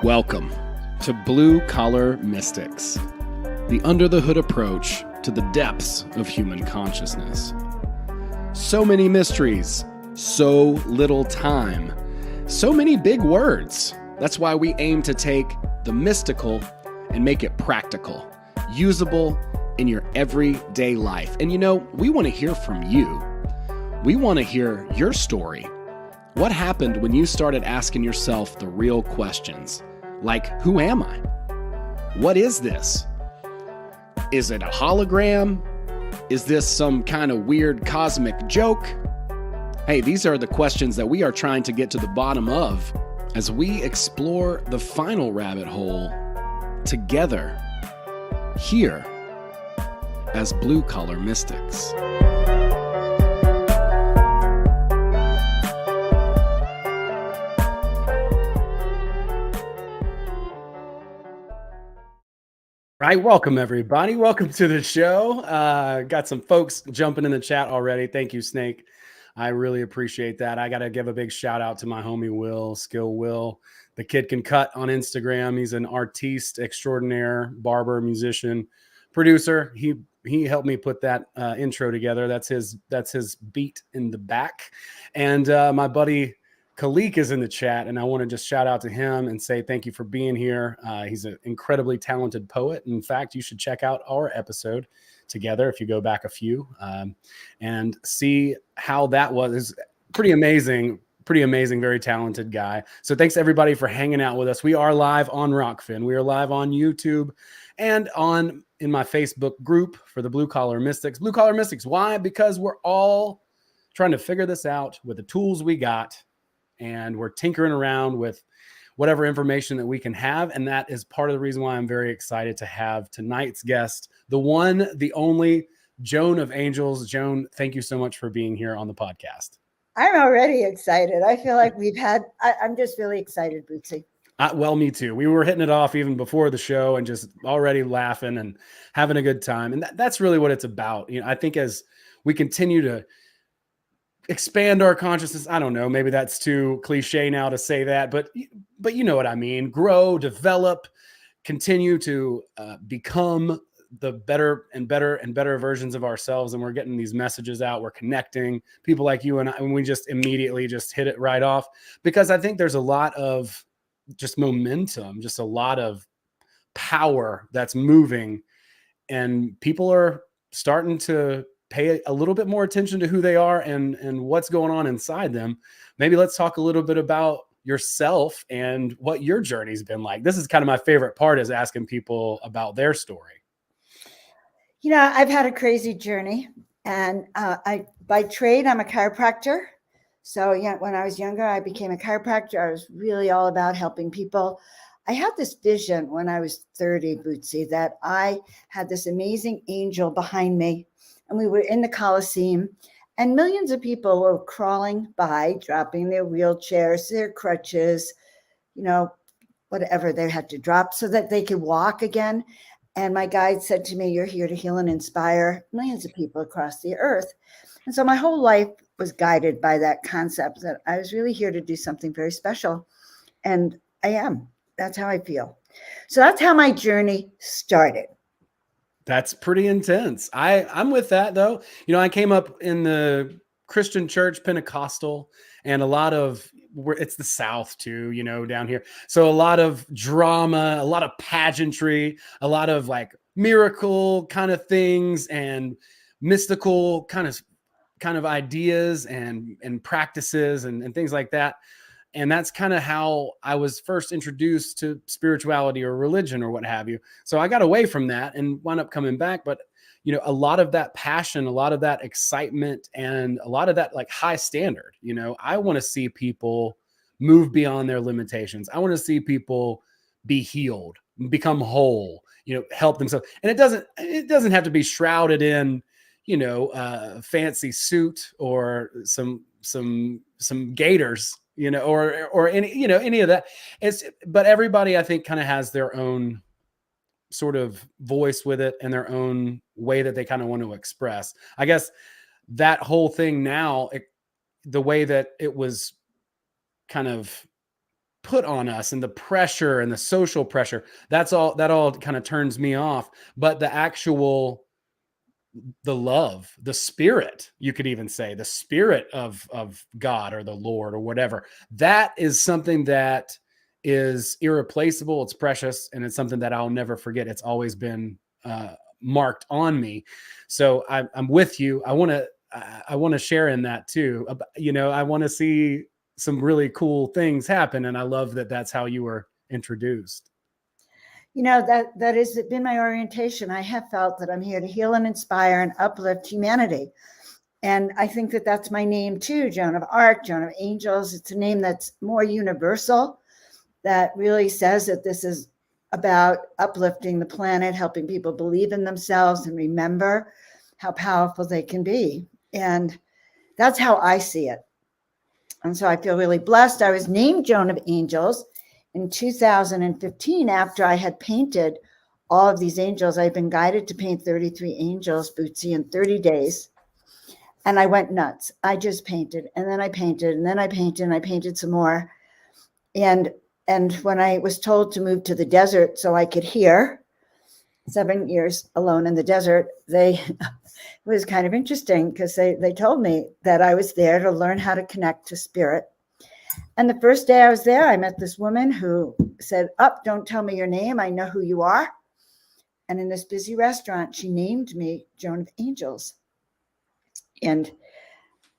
Welcome to Blue Collar Mystics, the under-the-hood approach to the depths of human consciousness. So many mysteries, so little time, so many big words. That's why we aim to take the mystical and make it practical, usable in your everyday life. And we want to hear from you. We want to hear your story. What happened when you started asking yourself the real questions? Like, who am I? What is this? Is it a hologram? Is this some kind of weird cosmic joke? Hey, these are the questions that we are trying to get to the bottom of as we explore the final rabbit hole together here as Blue Collar Mystics. Right, welcome everybody. Welcome to the show. Got some folks jumping in the chat already. Thank you, Snake. I really appreciate that. I got to give a big shout out to my homie Will, Skill Will. The kid can cut on Instagram. He's an artiste extraordinaire, barber, musician, producer. He helped me put that intro together. That's his beat in the back. And my buddy Khalik is in the chat, and I want to just shout out to him and say thank you for being here. He's an incredibly talented poet. In fact, you should check out our episode together if you go back a few and see how that was. Pretty amazing, very talented guy. So thanks everybody for hanging out with us. We are live on Rockfin. We are live on YouTube and in my Facebook group for the Blue Collar Mystics. Blue Collar Mystics, why? Because we're all trying to figure this out with the tools we got. And we're tinkering around with whatever information that we can have. And that is part of the reason why I'm very excited to have tonight's guest, the one, the only Joan of Angels. Joan, thank you so much for being here on the podcast. I'm already excited. I feel like I'm just really excited, Bootsy. Well, me too. We were hitting it off even before the show and just already laughing and having a good time. And that's really what it's about. I think as we continue to expand our consciousness. I don't know, maybe that's too cliche now to say that, but you know what I mean. Grow, develop, continue to become the better and better and better versions of ourselves. And we're getting these messages out. We're connecting people like you and I, and we just immediately just hit it right off because I think there's a lot of just momentum, just a lot of power that's moving, and people are starting to pay a little bit more attention to who they are and what's going on inside them. Maybe let's talk a little bit about yourself and what your journey's been like. This is kind of my favorite part, is asking people about their story. I've had a crazy journey, and by trade, I'm a chiropractor. So when I was younger, I became a chiropractor. I was really all about helping people. I had this vision when I was 30, Bootsy, that I had this amazing angel behind me. And we were in the Coliseum, and millions of people were crawling by, dropping their wheelchairs, their crutches, whatever they had to drop so that they could walk again. And my guide said to me, "You're here to heal and inspire millions of people across the earth." And so my whole life was guided by that concept that I was really here to do something very special. And I am. That's how I feel. So that's how my journey started. That's pretty intense. I'm with that though. I came up in the Christian church, Pentecostal, and a lot of it's the South too, down here. So a lot of drama, a lot of pageantry, a lot of like miracle kind of things and mystical kind of ideas and practices and things like that. And that's kind of how I was first introduced to spirituality or religion or what have you. So I got away from that and wound up coming back. But, a lot of that passion, a lot of that excitement, and a lot of that like high standard, I want to see people move beyond their limitations. I want to see people be healed, become whole, help themselves. And it doesn't have to be shrouded in, a fancy suit or some gaiters, or any of that. But everybody, I think, kind of has their own sort of voice with it and their own way that they kind of want to express. I guess that whole thing now, the way that it was kind of put on us and the pressure and the social pressure, that all kind of turns me off. But the love, the spirit, you could even say the spirit of God or the Lord or whatever, that is something that is irreplaceable. It's precious, and it's something that I'll never forget. It's always been marked on me. So I'm with you. I want to share in that too. I want to see some really cool things happen, and I love that that's how you were introduced. That has been my orientation. I have felt that I'm here to heal and inspire and uplift humanity. And I think that that's my name too, Joan of Arc, Joan of Angels. It's a name that's more universal, that really says that this is about uplifting the planet, helping people believe in themselves and remember how powerful they can be. And that's how I see it. And so I feel really blessed. I was named Joan of Angels in 2015 after I had painted all of these angels. I'd been guided to paint 33 angels, Bootsy, in 30 days. And I went nuts. I just painted, and then I painted, and then I painted, and I painted some more. And when I was told to move to the desert so I could hear, 7 years alone in the desert, it was kind of interesting because they told me that I was there to learn how to connect to spirit. And the first day I was there, I met this woman who said, don't tell me your name. I know who you are. And in this busy restaurant, she named me Joan of Angels. And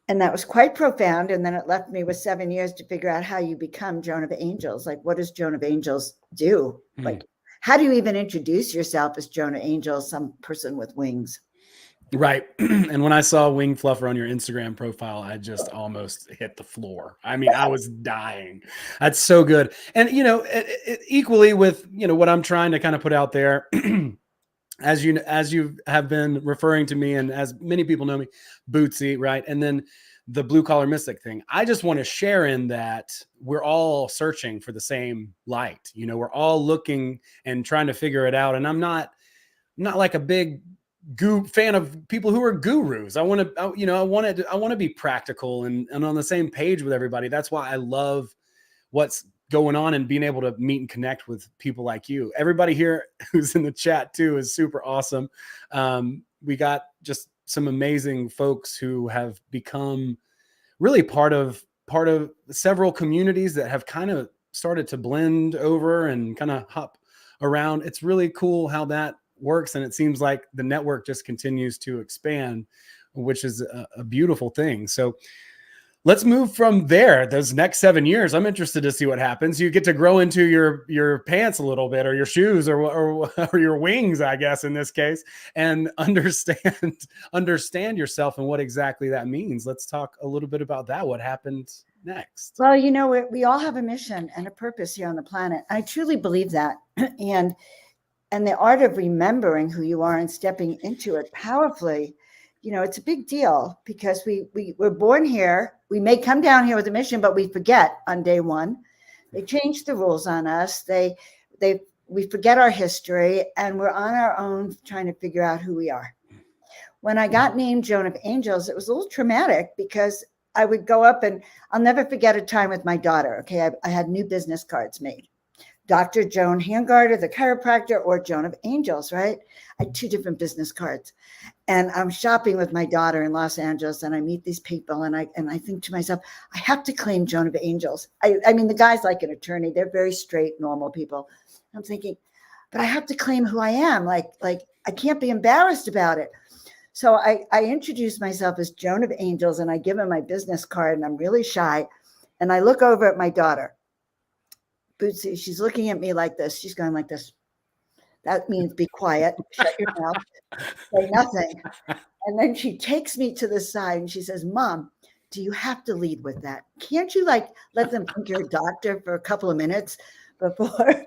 that was quite profound. And then it left me with 7 years to figure out how you become Joan of Angels. Like, what does Joan of Angels do? Like, how do you even introduce yourself as Joan of Angels, some person with wings? Right. And when I saw Wing Fluffer on your Instagram profile, I just almost hit the floor. I mean, I was dying. That's so good. And, equally with, what I'm trying to kind of put out there, as you have been referring to me, and as many people know me, Bootsy, right? And then the blue collar mystic thing. I just want to share in that we're all searching for the same light. We're all looking and trying to figure it out. And I'm not like a big fan of people who are gurus. I want to be practical and on the same page with everybody. That's why I love what's going on and being able to meet and connect with people like you. Everybody here who's in the chat too is super awesome. We got just some amazing folks who have become really part of several communities that have kind of started to blend over and kind of hop around. It's really cool how that works, and it seems like the network just continues to expand, which is a beautiful thing. So let's move from there. Those next 7 years, I'm interested to see what happens. You get to grow into your pants a little bit, or your shoes, or your wings, I guess, in this case, and understand yourself and what exactly that means. Let's talk a little bit about that. What happened next? Well, we all have a mission and a purpose here on the planet. I truly believe that. And the art of remembering who you are and stepping into it powerfully, it's a big deal, because we're born here. We may come down here with a mission, but we forget on day one. They change the rules on us. We forget our history, and we're on our own trying to figure out who we are. When I got named Joan of Angels, it was a little traumatic, because I would go up, and I'll never forget a time with my daughter. Okay, I had new business cards made. Dr. Joan Hangarter, the chiropractor, or Joan of Angels, right? I had 2 different business cards. And I'm shopping with my daughter in Los Angeles, and I meet these people, and I think to myself, I have to claim Joan of Angels. I mean, the guy's like an attorney. They're very straight, normal people. I'm thinking, but I have to claim who I am. Like I can't be embarrassed about it. So I introduce myself as Joan of Angels, and I give him my business card, and I'm really shy. And I look over at my daughter. Bootsy, she's looking at me like this. She's going like this. That means be quiet, shut your mouth, say nothing. And then she takes me to the side and she says, Mom, do you have to lead with that? Can't you let them think you're a doctor for a couple of minutes before?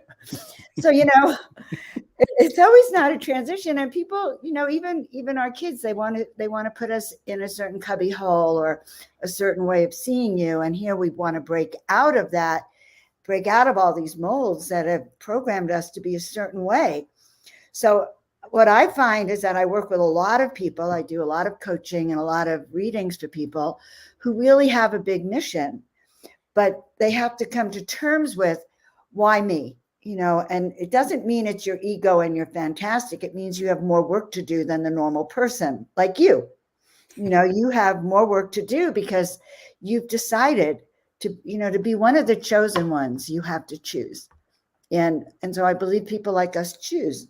So, it's always not a transition. And people, even our kids, they want to put us in a certain cubby hole or a certain way of seeing you. And here we want to break out of that. Break out of all these molds that have programmed us to be a certain way. So what I find is that I work with a lot of people. I do a lot of coaching and a lot of readings for people who really have a big mission, but they have to come to terms with, why me? And it doesn't mean it's your ego and you're fantastic. It means you have more work to do than the normal person like you. You have more work to do because you've decided to be one of the chosen ones. You have to choose. And so I believe people like us choose.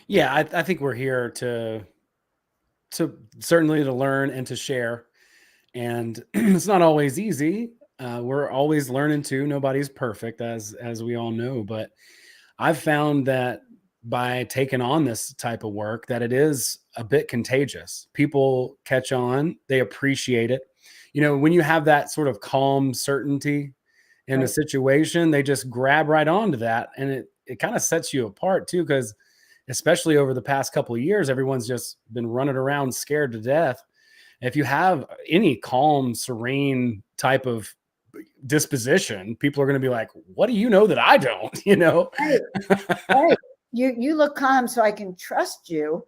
Yeah, I think we're here to certainly to learn and to share. And it's not always easy. We're always learning too. Nobody's perfect, as we all know. But I've found that by taking on this type of work, that it is a bit contagious. People catch on, they appreciate it. When you have that sort of calm certainty in a situation, they just grab right onto that, and it kind of sets you apart too, because especially over the past couple of years, everyone's just been running around scared to death. If you have any calm, serene type of disposition, people are going to be like, what do you know that I don't? Right. Right. You look calm, so I can trust you,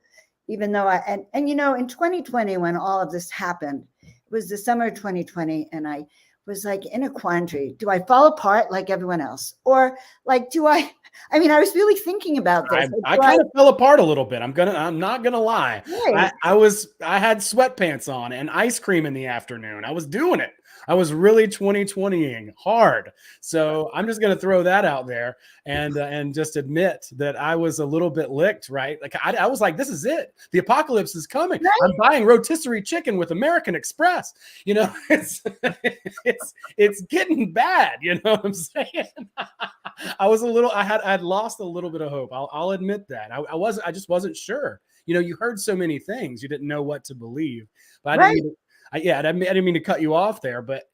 even though in 2020, when all of this happened, it was the summer of 2020, and I was like in a quandary. Do I fall apart like everyone else? Or like, I was really thinking about this. I kind of fell apart a little bit. I'm not gonna lie. Right. I had sweatpants on and ice cream in the afternoon. I was doing it. I was really 2020ing hard. So I'm just gonna throw that out there and just admit that I was a little bit licked, right? Like I was like, this is it. The apocalypse is coming. Right. I'm buying rotisserie chicken with American Express. It's getting bad. You know what I'm saying? I had lost a little bit of hope. I'll admit that. I just wasn't sure. You heard so many things, you didn't know what to believe. But I didn't mean to cut you off there, but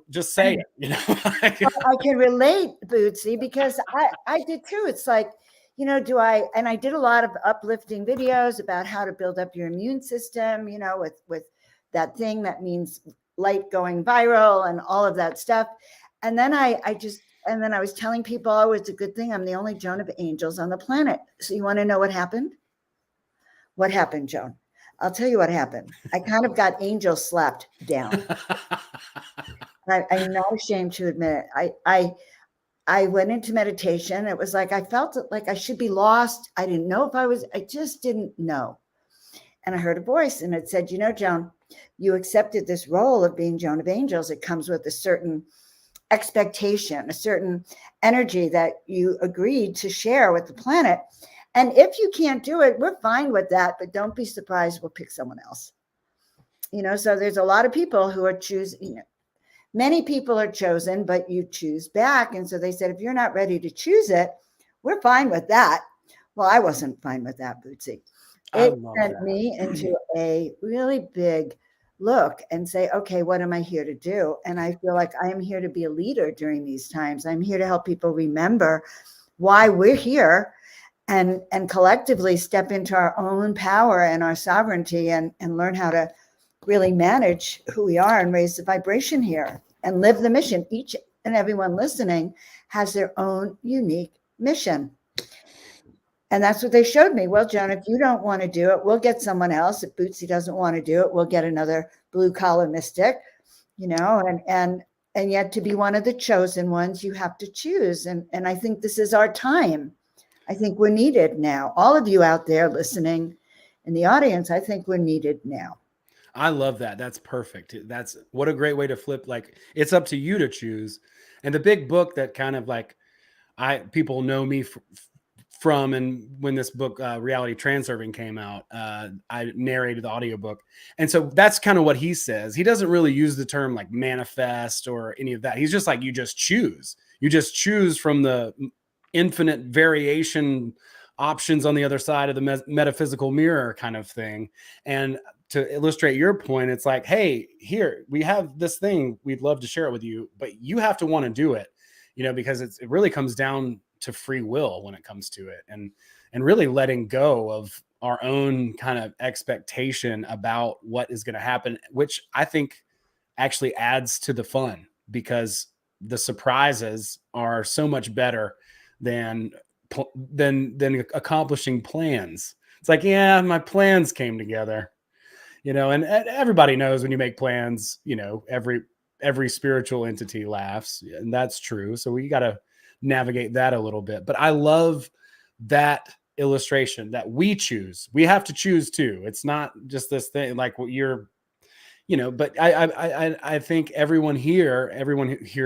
just say it. I can relate, Bootsy, because I did too. It's like, I did a lot of uplifting videos about how to build up your immune system, with that thing that means light going viral and all of that stuff. And then I was telling people, oh, it's a good thing I'm the only Joan of Angels on the planet. So you want to know what happened? What happened, Joan? I'll tell you what happened. I kind of got angel slapped down. I'm not ashamed to admit it. I went into meditation. It was like I felt like I should be lost. I didn't know if I just didn't know. And I heard a voice, and it said, Joan, you accepted this role of being Joan of Angels. It comes with a certain expectation, a certain energy that you agreed to share with the planet. And if you can't do it, we're fine with that, but don't be surprised, we'll pick someone else. So there's a lot of people who are choosing, many people are chosen, but you choose back. And so they said, if you're not ready to choose it, we're fine with that. Well, I wasn't fine with that, Bootsy. It sent me into a really big look and say, okay, what am I here to do? And I feel like I am here to be a leader during these times. I'm here to help people remember why we're here and collectively step into our own power and our sovereignty and learn how to really manage who we are and raise the vibration here and live the mission. Each and everyone listening has their own unique mission. And that's what they showed me. Well, Joan, if you don't want to do it, we'll get someone else. If Bootsy doesn't want to do it, we'll get another blue collar mystic, and yet to be one of the chosen ones, you have to choose. And I think this is our time. I think we're needed now. All of you out there listening in the audience, I think we're needed now. I love that. That's perfect. That's what a great way to flip. Like, it's up to you to choose. And the big book that kind of like people know me from, and when this book Reality Transurfing came out, I narrated the audiobook, and so that's kind of what he says. He doesn't really use the term like manifest or any of that. He's just like, you just choose from the infinite variation options on the other side of the metaphysical mirror kind of thing. And to illustrate your point, it's like, hey, here we have this thing, we'd love to share it with you, but you have to want to do it, because it really comes down to free will when it comes to it, and really letting go of our own kind of expectation about what is going to happen, which I think actually adds to the fun, because the surprises are so much better than accomplishing plans. It's like, yeah, my plans came together, and everybody knows when you make plans, every spiritual entity laughs, and that's true. So we got to navigate that a little bit. But I love that illustration that we choose. We have to choose too. It's not just this thing like what you're, but I think everyone here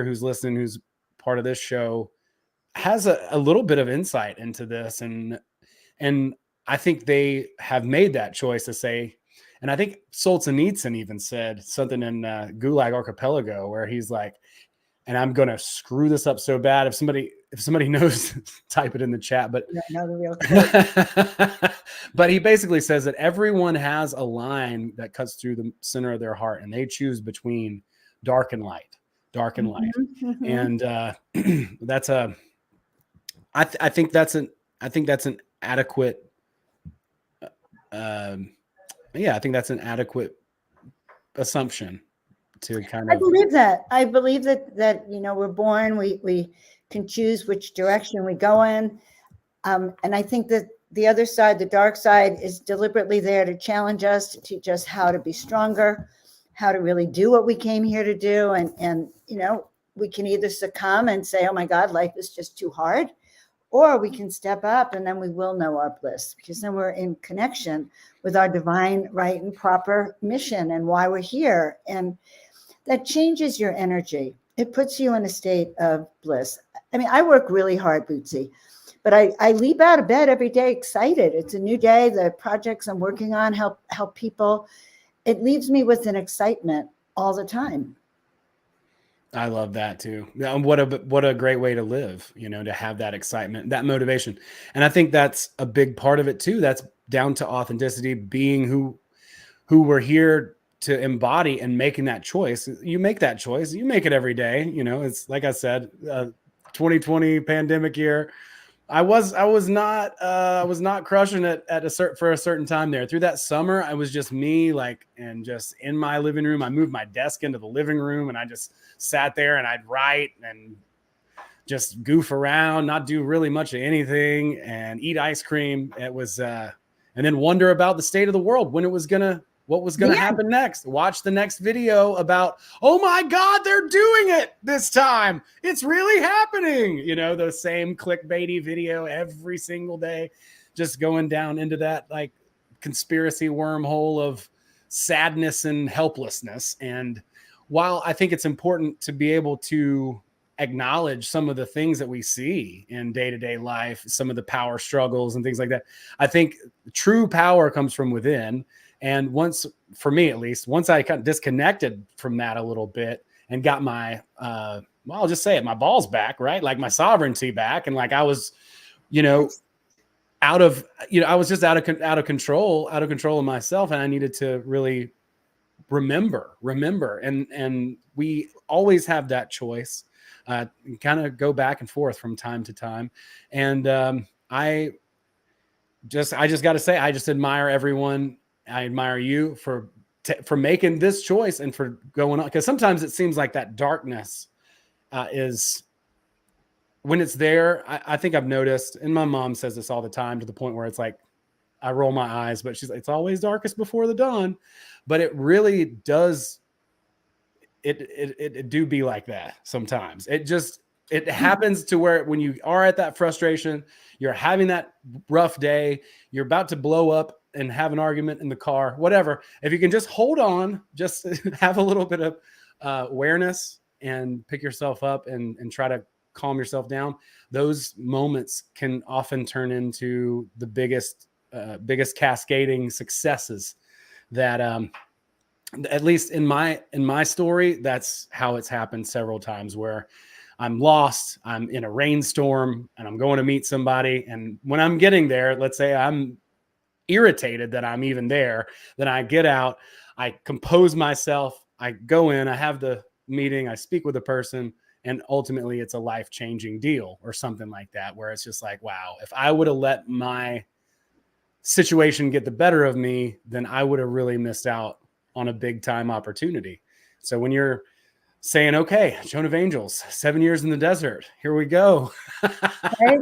who's listening, who's part of this show, has a little bit of insight into this, and I think they have made that choice to say, and I think Solzhenitsyn even said something in Gulag Archipelago where he's like, and I'm going to screw this up so bad. If somebody knows, type it in the chat. But know the real quote. But he basically says that everyone has a line that cuts through the center of their heart, and they choose between dark and light, Mm-hmm. and that's a. I think that's an adequate. I think that's an adequate assumption to kind of. I believe that we're born, we can choose which direction we go in, and I think that the other side, the dark side, is deliberately there to challenge us, to teach us how to be stronger, how to really do what we came here to do, and we can either succumb and say, oh my God, life is just too hard, or we can step up, and then we will know our bliss, because then we're in connection with our divine right and proper mission and why we're here. And that changes your energy. It puts you in a state of bliss. I mean, I work really hard, Bootsy, but I leap out of bed every day excited. It's a new day. The projects I'm working on help people. It leaves me with an excitement all the time. I love that too. What a great way to live, to have that excitement, that motivation. And I think that's a big part of it too. That's down to authenticity, being who we're here to embody, and making that choice. You make that choice. You make it every day. It's like I said, 2020 pandemic year. I was not crushing it for a certain time there. Through that summer, I was just me, and just in my living room. I moved my desk into the living room, and I just sat there and I'd write and just goof around, not do really much of anything, and eat ice cream. It was, and then wonder about the state of the world, what was going to happen next. Watch the next video about, oh my God, they're doing it this time. It's really happening. The same clickbaity video every single day, just going down into that conspiracy wormhole of sadness and helplessness. And while I think it's important to be able to acknowledge some of the things that we see in day-to-day life, some of the power struggles and things like that, I think true power comes from within. And for me at least, once I kind of disconnected from that a little bit and got my, I'll just say it, my balls back, right? Like my sovereignty back. And I was, I was just out of control of myself. And I needed to really remember. And we always have that choice, kind of go back and forth from time to time. And I just got to say, I just admire everyone. I admire you for making this choice and for going on, because sometimes it seems like that darkness is, when it's there. I think I've noticed, and my mom says this all the time, to the point where it's like I roll my eyes, but she's like, it's always darkest before the dawn. But it really does. It do be like that sometimes. It happens to where when you are at that frustration, you're having that rough day, you're about to blow up and have an argument in the car, whatever. If you can just hold on, just have a little bit of awareness and pick yourself up and try to calm yourself down, those moments can often turn into the biggest cascading successes that, at least in my story, that's how it's happened several times, where I'm lost, I'm in a rainstorm, and I'm going to meet somebody. And when I'm getting there, let's say I'm irritated that I'm even there, then I get out, I compose myself, I go in, I have the meeting, I speak with the person, and ultimately it's a life-changing deal or something like that, where it's just like, wow, if I would have let my situation get the better of me, then I would have really missed out on a big time opportunity. So when you're saying, okay, Joan of Angels, 7 years in the desert, here we go. Right?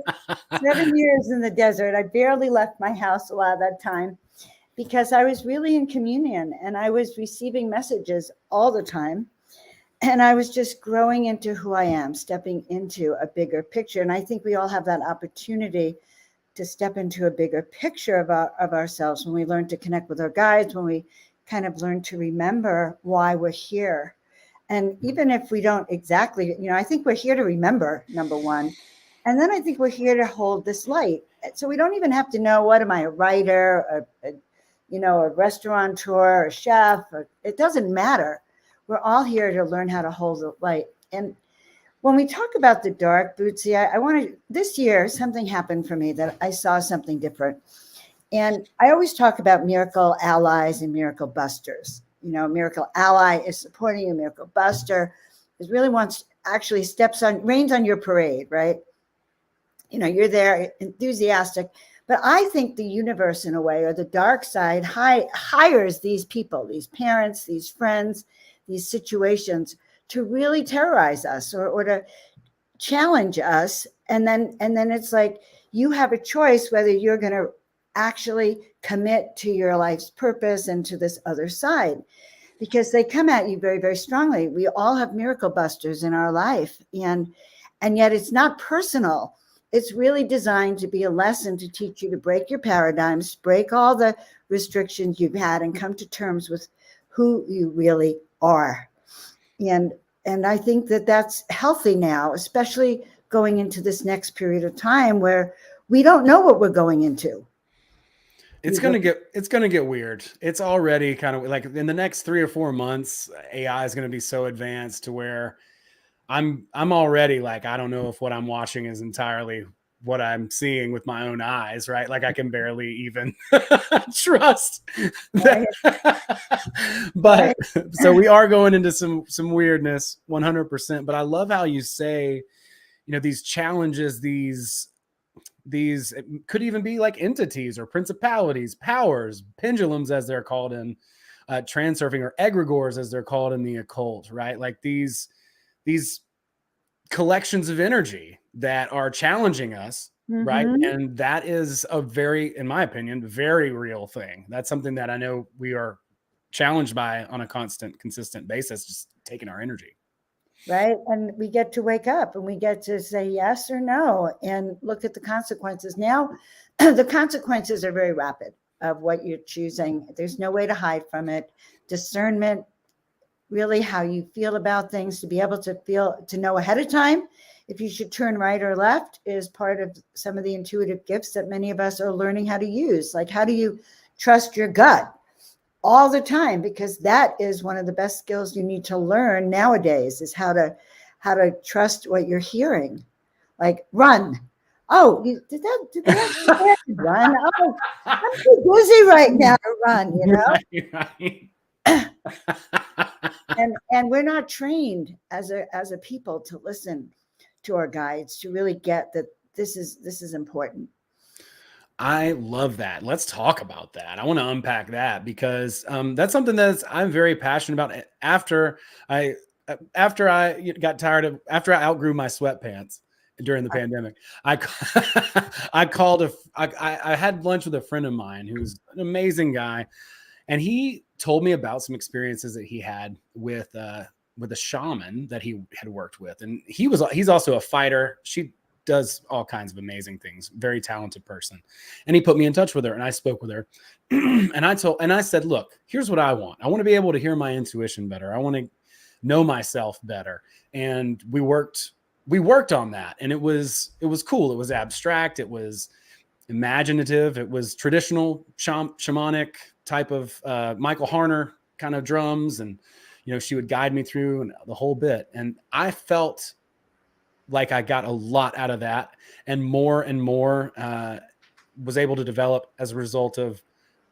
7 years in the desert. I barely left my house a lot of that time, because I was really in communion and I was receiving messages all the time. And I was just growing into who I am, stepping into a bigger picture. And I think we all have that opportunity to step into a bigger picture of ourselves when we learn to connect with our guides, when we kind of learn to remember why we're here. And even if we don't exactly, I think we're here to remember, number one. And then I think we're here to hold this light. So we don't even have to know, what am I, a writer, a restaurateur, a chef, it doesn't matter. We're all here to learn how to hold the light. And when we talk about the dark, Bootsy, I want to, this year, something happened for me that I saw something different. And I always talk about miracle allies and miracle busters. Miracle ally is supporting a miracle buster is really actually rains on your parade, right? You're there enthusiastic. But I think the universe, in a way, or the dark side, hires these people, these parents, these friends, these situations to really terrorize us or to challenge us. And then it's like you have a choice whether you're going to actually commit to your life's purpose and to this other side, because they come at you very, very strongly. We all have miracle busters in our life, and yet it's not personal. It's really designed to be a lesson to teach you to break your paradigms, break all the restrictions you've had, and come to terms with who you really are. And I think that that's healthy now, especially going into this next period of time where we don't know what we're going into. It's going to get weird. It's already kind of like in the next 3 or 4 months, AI is going to be so advanced to where I'm already like, I don't know if what I'm watching is entirely what I'm seeing with my own eyes, right? Like I can barely even trust that. But so we are going into some weirdness 100%. But I love how you say, these challenges, these it could even be like entities or principalities, powers, pendulums, as they're called in transurfing, or egregores, as they're called in the occult, right? Like these collections of energy that are challenging us, right? And that is a very, in my opinion, very real thing. That's something that I know we are challenged by on a consistent basis, just taking our energy. Right. And we get to wake up and we get to say yes or no and look at the consequences. Now, the consequences are very rapid of what you're choosing. There's no way to hide from it. Discernment, really how you feel about things, to be able to know ahead of time if you should turn right or left, is part of some of the intuitive gifts that many of us are learning how to use. Like, how do you trust your gut all the time? Because that is one of the best skills you need to learn nowadays, is how to trust what you're hearing. Like, run. Oh, did that run? Oh, I'm too busy right now to run, and we're not trained as a people to listen to our guides, to really get that this is important. I love that. Let's talk about that. I want to unpack that, because that's something that I'm very passionate about. After I got tired of, after I outgrew my sweatpants during the pandemic, I had lunch with a friend of mine who's an amazing guy, and he told me about some experiences that he had with a shaman that he had worked with, and he's also a fighter. She does all kinds of amazing things, very talented person. And he put me in touch with her, and I spoke with her. and I said, look, here's what I want. I want to be able to hear my intuition better. I want to know myself better. And we worked on that. And it was cool. It was abstract. It was imaginative. It was traditional shamanic type of Michael Harner kind of drums. And, she would guide me through and the whole bit. And I felt like I got a lot out of that, and more was able to develop as a result of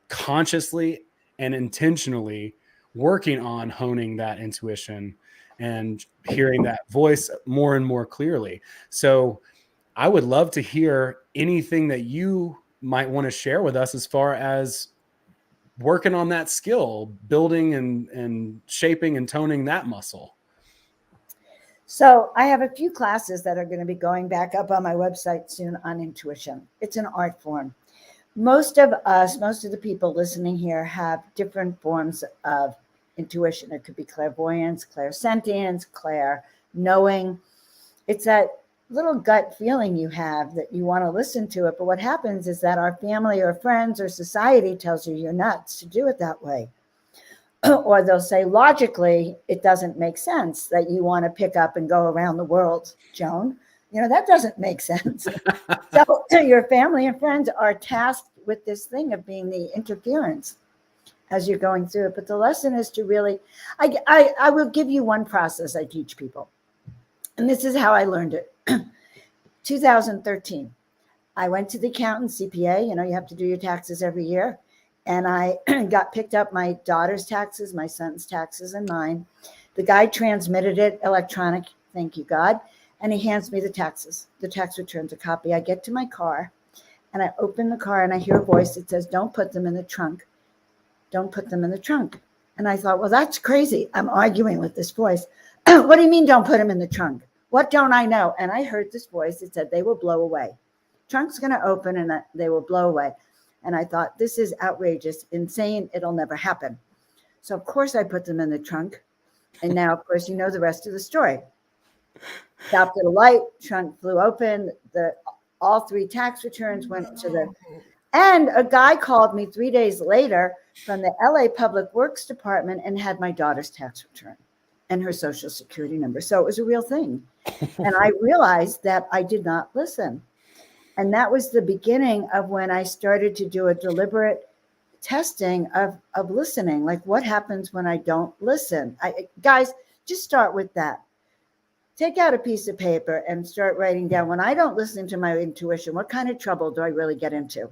consciously and intentionally working on honing that intuition and hearing that voice more and more clearly. So I would love to hear anything that you might want to share with us as far as working on that skill, building and shaping and toning that muscle. So I have a few classes that are going to be going back up on my website soon on intuition. It's an art form. Most of the people listening here have different forms of intuition. It could be clairvoyance, clairsentience, clair knowing. It's that little gut feeling you have that you want to listen to it. But what happens is that our family or friends or society tells you you're nuts to do it that way. Or they'll say, logically, it doesn't make sense that you want to pick up and go around the world, Joan. That doesn't make sense. So your family and friends are tasked with this thing of being the interference as you're going through it. But the lesson is to really, I will give you one process I teach people. And this is how I learned it. 2013, I went to the accountant, CPA, you have to do your taxes every year. And I got picked up my daughter's taxes, my son's taxes, and mine. The guy transmitted it electronic, thank you, God. And he hands me the taxes, the tax returns, a copy. I get to my car and I open the car and I hear a voice that says, don't put them in the trunk. Don't put them in the trunk. And I thought, well, that's crazy. I'm arguing with this voice. What do you mean don't put them in the trunk? What don't I know? And I heard this voice that said they will blow away. Trunk's going to open and they will blow away. And I thought, this is outrageous, insane. It'll never happen. So, of course, I put them in the trunk. And now, of course, you know the rest of the story. Stopped at a light, trunk flew open. All 3 tax returns went to and a guy called me 3 days later from the LA Public Works Department and had my daughter's tax return and her social security number. So it was a real thing. And I realized that I did not listen. And that was the beginning of when I started to do a deliberate testing of listening. Like, what happens when I don't listen? Guys, just start with that. Take out a piece of paper and start writing down, when I don't listen to my intuition, what kind of trouble do I really get into?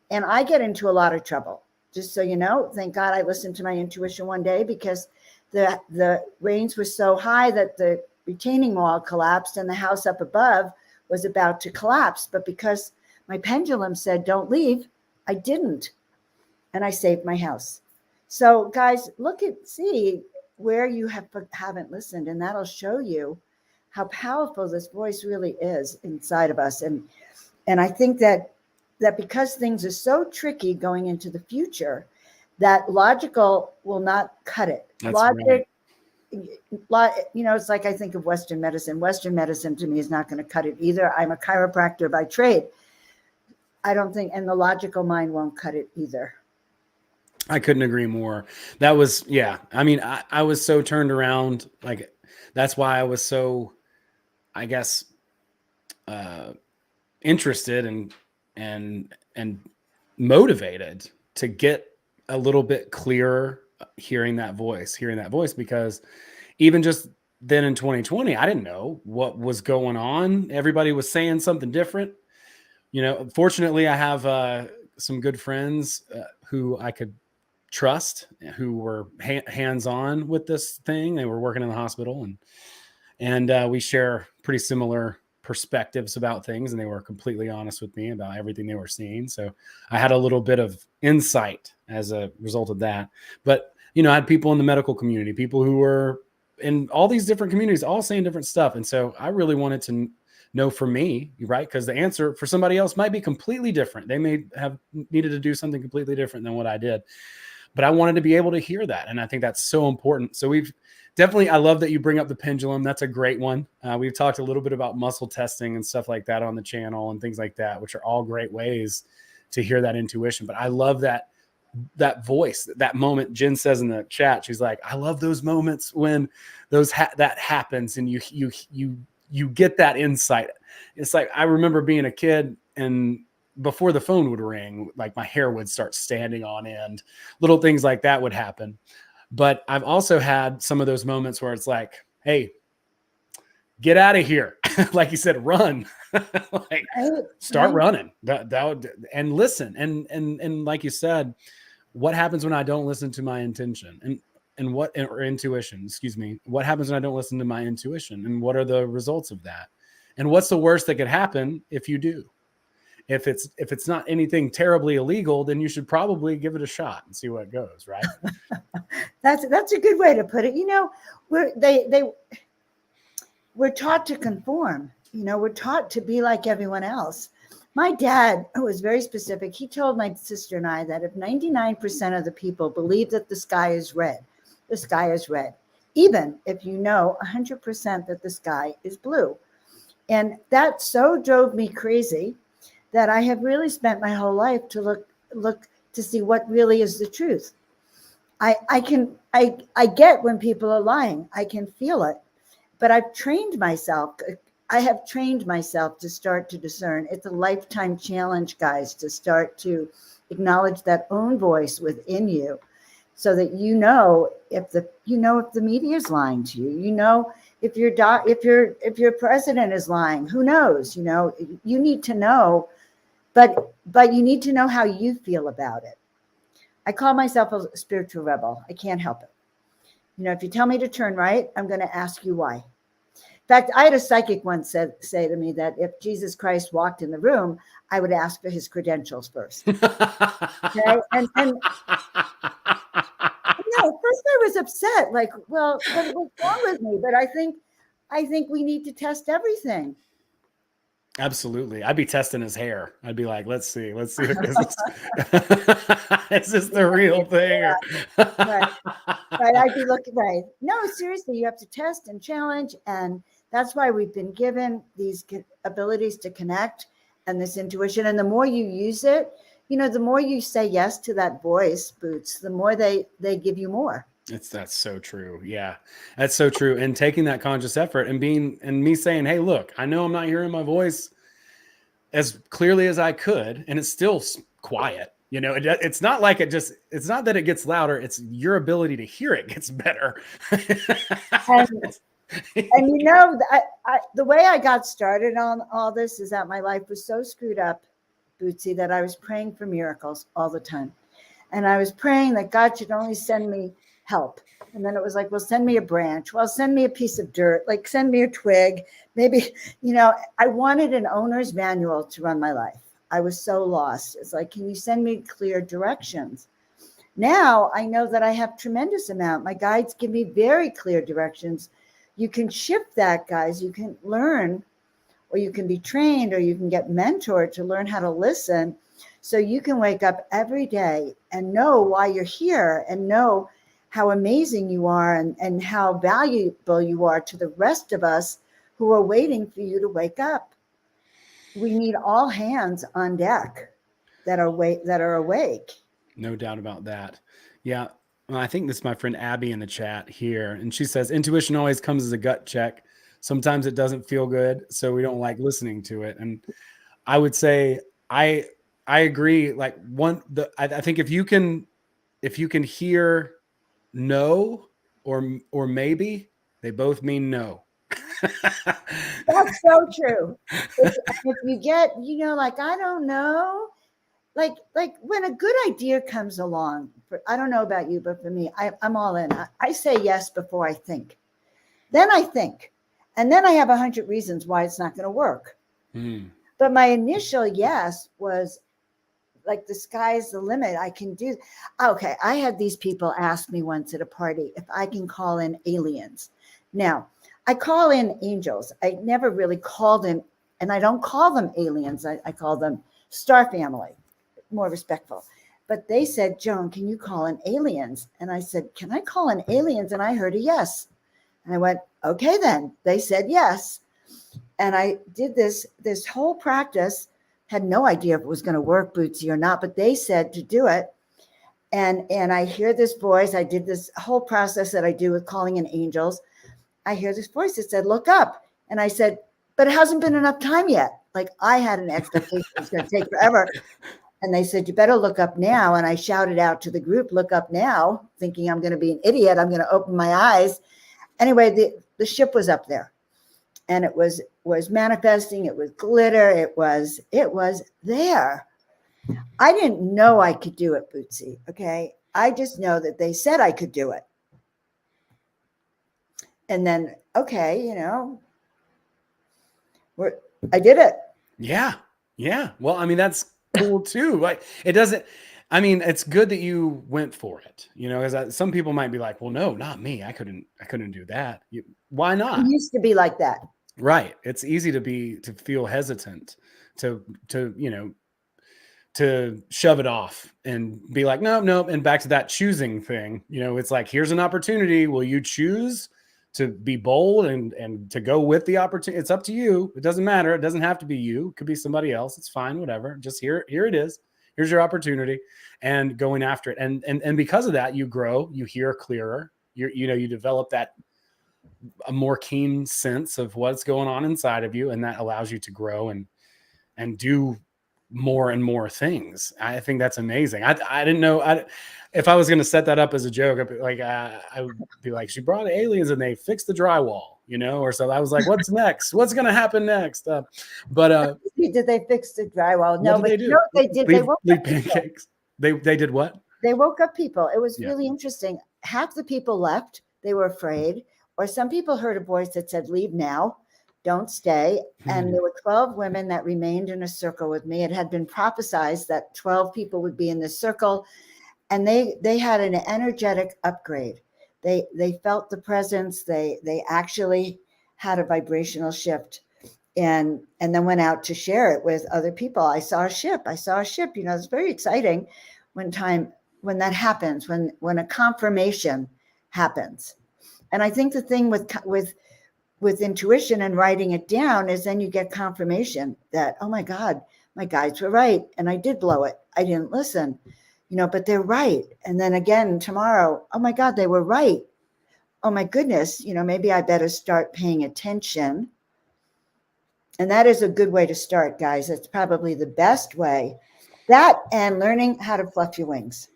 And I get into a lot of trouble. Just so you know, thank God I listened to my intuition one day, because the rains were so high that the retaining wall collapsed and the house up above was about to collapse. But because my pendulum said, don't leave, I didn't. And I saved my house. So guys, see where you haven't listened, and that'll show you how powerful this voice really is inside of us. And I think that because things are so tricky going into the future, that logical will not cut it. That's Logic, right. It's like, I think of Western medicine. Western medicine to me is not going to cut it either. I'm a chiropractor by trade. I don't think, and the logical mind won't cut it either. I couldn't agree more. That was, yeah. I mean, I was so turned around. Like, that's why I was so, I guess, interested and motivated to get a little bit clearer hearing that voice, because even just then in 2020, I didn't know what was going on. Everybody was saying something different. Fortunately, I have some good friends who I could trust, who were hands-on with this thing. They were working in the hospital, and we share pretty similar perspectives about things, and they were completely honest with me about everything they were seeing. So I had a little bit of insight as a result of that. But I had people in the medical community, people who were in all these different communities, all saying different stuff. And so I really wanted to know for me, right? Because the answer for somebody else might be completely different. They may have needed to do something completely different than what I did. But I wanted to be able to hear that. And I think that's so important. So I love that you bring up the pendulum. That's a great one. We've talked a little bit about muscle testing and stuff like that on the channel and things like that, which are all great ways to hear that intuition. But I love that voice, that moment. Jen says in the chat, she's like, I love those moments when that happens and you get that insight. It's like, I remember being a kid, and before the phone would ring, like my hair would start standing on end, little things like that would happen. But I've also had some of those moments where it's like, hey, get out of here. Like you said, run. Like, start running. And listen. And like you said, what happens when I don't listen to my intention or intuition, excuse me. What happens when I don't listen to my intuition, and what are the results of that? And what's the worst that could happen if you do? If it's not anything terribly illegal, then you should probably give it a shot and see what it goes, right? That's a good way to put it. We're taught to conform. We're taught to be like everyone else. My dad, who was very specific, he told my sister and I that if 99% of the people believe that the sky is red, the sky is red, even if you know 100% that the sky is blue. And that so drove me crazy that I have really spent my whole life to look to see what really is the truth. I get when people are lying. I can feel it, but I've trained myself. I have trained myself to start to discern. It's a lifetime challenge, guys, to start to acknowledge that own voice within you, so that you know if the media is lying to you. You know if your president is lying. Who knows? You know, you need to know, but you need to know how you feel about it. I call myself a spiritual rebel. I can't help it. You know, if you tell me to turn right, I'm going to ask you why. In fact, I had a psychic once say to me that if Jesus Christ walked in the room, I would ask for his credentials first. Okay? And no, at first I was upset, like, well, what's wrong with me? But I think we need to test everything. Absolutely. I'd be testing his hair. I'd be like, let's see what this is. Is this the real thing? Right. Right. I'd be looking, right. No, seriously, you have to test and challenge. And that's why we've been given these abilities to connect and this intuition. And the more you use it, you know, the more you say yes to that voice, Boots, the more they give you more. That's so true. Yeah, that's so true. And taking that conscious effort and me saying, hey, look, I know I'm not hearing my voice as clearly as I could, and it's still quiet. You know, it's not like it's not that it gets louder. It's your ability to hear it gets better. And you know, the way I got started on all this is that my life was so screwed up, Bootsy, that I was praying for miracles all the time. And I was praying that God should only send me help. And then it was like, well, send me a branch. Well, send me a piece of dirt, like send me a twig. Maybe, you know, I wanted an owner's manual to run my life. I was so lost. It's like, can you send me clear directions? Now I know that I have tremendous amount. My guides give me very clear directions. You can shift that, guys. You can learn, or you can be trained, or you can get mentored to learn how to listen. So you can wake up every day and know why you're here and know how amazing you are and how valuable you are to the rest of us who are waiting for you to wake up. We need all hands on deck that are awake. No doubt about that. Yeah. Well, I think this is my friend Abby in the chat here. And she says, intuition always comes as a gut check. Sometimes it doesn't feel good, so we don't like listening to it. And I would say, I agree. Like I think if you can hear no or maybe, they both mean no. That's so true. If you get, you know, like, I don't know, like when a good idea comes along, I don't know about you, but for me, I'm all in. I say yes before I think. Then I think, and then I have 100 reasons why it's not going to work. But my initial yes was like, the sky's the limit. I can do. Okay. I had these people ask me once at a party if I can call in aliens. Now, I call in angels. I never really called in, and I don't call them aliens. I call them star family, more respectful. But they said, Joan, can you call in aliens? And I said, can I call in aliens? And I heard a yes. And I went, okay, then. They said yes. And I did this whole practice, had no idea if it was going to work, Bootsy, or not, but they said to do it. And I hear this voice. I did this whole process that I do with calling in angels. I hear this voice that said, look up. And I said, but it hasn't been enough time yet. Like, I had an expectation it was going to take forever. And they said, you better look up now. And I shouted out to the group, look up now, thinking I'm going to be an idiot. I'm going to open my eyes. Anyway, the ship was up there. And it was manifesting. It was glitter. It was there. I didn't know I could do it, Bootsy. Okay. I just know that they said I could do it. And then, okay, you know, I did it. Yeah. Yeah. Well, I mean, that's cool too. Like, it doesn't, I mean, it's good that you went for it, you know, because some people might be like, well, no, not me. I couldn't do that. Why not? It used to be like that. Right. It's easy to feel hesitant to, you know, to shove it off and be like, no, no. And back to that choosing thing, you know, it's like, here's an opportunity. Will you choose to be bold and to go with the opportunity? It's up to you. It doesn't matter. It doesn't have to be you. It could be somebody else. It's fine. Whatever. Just here it is. Here's your opportunity, and going after it. And because of that, you grow, you hear clearer. You develop that a more keen sense of what's going on inside of you. And that allows you to grow and do more and more things. I think that's amazing. I didn't know if I was going to set that up as a joke. I'd be like, I would be like, she brought aliens and they fixed the drywall, or so. I was like, what's next? What's going to happen next? Did they fix the drywall? No, what did but they do? No, they did. They woke leave up pancakes. They did what? They woke up people. It was Yeah. really interesting. Half the people left. They were afraid, or some people heard a voice that said, "Leave now. Don't stay." And there were 12 women that remained in a circle with me. It had been prophesized that 12 people would be in this circle, and they had an energetic upgrade. They felt the presence. They actually had a vibrational shift, and then went out to share it with other people. I saw a ship. It's very exciting when that happens, when a confirmation happens. And I think the thing with intuition and writing it down is then you get confirmation that, oh my God, my guides were right. And I did blow it. I didn't listen, but they're right. And then again, tomorrow, oh my God, they were right. Oh my goodness, maybe I better start paying attention. And that is a good way to start, guys. It's probably the best way. That and learning how to fluff your wings.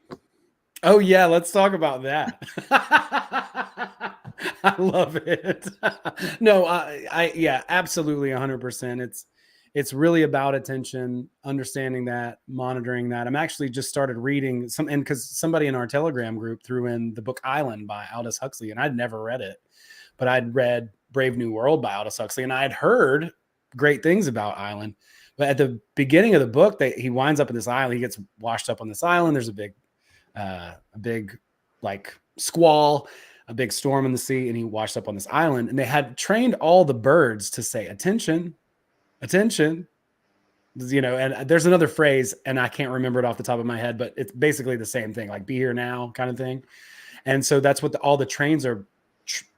Oh yeah, let's talk about that. I love it. No, yeah, absolutely 100%. It's really about attention, understanding that, monitoring that. I'm actually just started reading and because somebody in our Telegram group threw in the book Island by Aldous Huxley, and I'd never read it, but I'd read Brave New World by Aldous Huxley, and I had heard great things about Island. But at the beginning of the book, he winds up in this island. He gets washed up on this island. There's a big like squall, a big storm in the sea, and he washed up on this island. And they had trained all the birds to say, attention, attention. And there's another phrase, and I can't remember it off the top of my head, but it's basically the same thing, like be here now kind of thing. And so that's what all the trains are,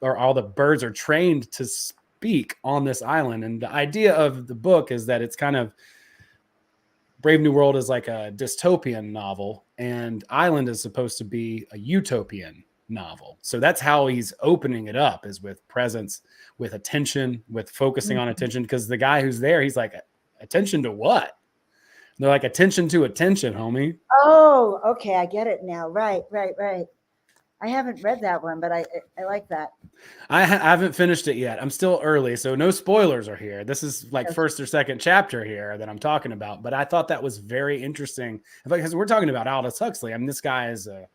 or all the birds are trained to speak on this island. And the idea of the book is that it's kind of, Brave New World is like a dystopian novel, and Island is supposed to be a utopian novel. So that's how he's opening it up, is with presence, with attention, with focusing on attention. Because the guy who's there, he's like, attention to what? And they're like, attention to attention, homie. Oh, okay. I get it now. Right. I haven't read that one, but I like that. I haven't finished it yet. I'm still early, so no spoilers are here. This is like first or second chapter here that I'm talking about. But I thought that was very interesting because we're talking about Aldous Huxley. I mean, this guy is a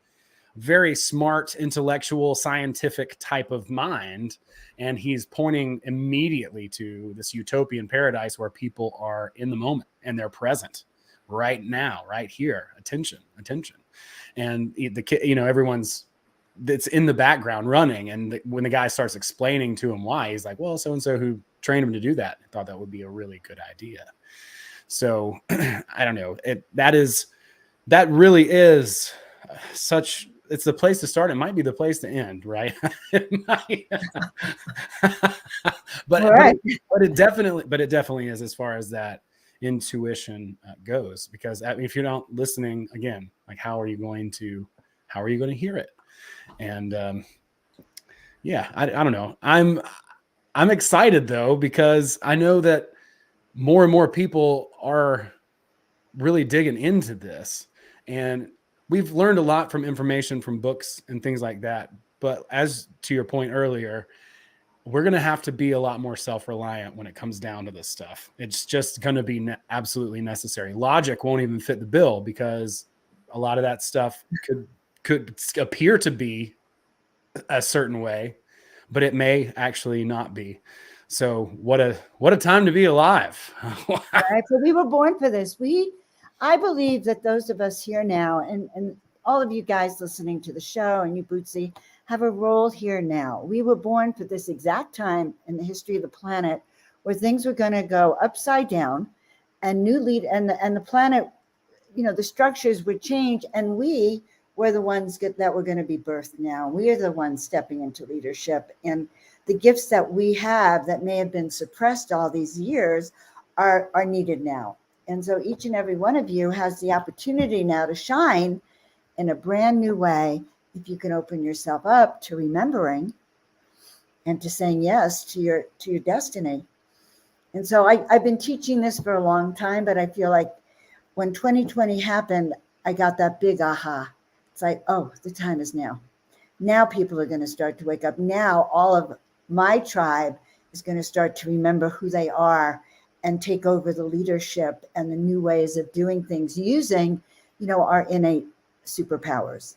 very smart, intellectual, scientific type of mind, and he's pointing immediately to this utopian paradise where people are in the moment and they're present right now, right here. Attention. And the kid, everyone's that's in the background running. And when the guy starts explaining to him why, he's like, well, so-and-so who trained him to do that, I thought that would be a really good idea. So I don't know. That really is it's the place to start. It might be the place to end, right? but it definitely is, as far as that intuition goes, because if you're not listening, again, like how are you going to hear it? And I don't know. I'm excited though, because I know that more and more people are really digging into this, and we've learned a lot from information from books and things like that. But as to your point earlier, we're going to have to be a lot more self-reliant when it comes down to this stuff. It's just going to be absolutely necessary. Logic won't even fit the bill, because a lot of that stuff could appear to be a certain way, but it may actually not be. So what a time to be alive. Right, so we were born for this. I believe that those of us here now, and all of you guys listening to the show, and you, Bootsy, have a role here now. We were born for this exact time in the history of the planet where things were going to go upside down, and and the planet the structures would change, and we were the ones that were going to be birthed now. We are the ones stepping into leadership, and the gifts that we have that may have been suppressed all these years are needed now. And so each and every one of you has the opportunity now to shine in a brand new way if you can open yourself up to remembering and to saying yes to your destiny. And so I've been teaching this for a long time, but I feel like when 2020 happened, I got that big aha. It's like, oh, the time is now. Now people are going to start to wake up. Now all of my tribe is going to start to remember who they are and take over the leadership and the new ways of doing things using, our innate superpowers.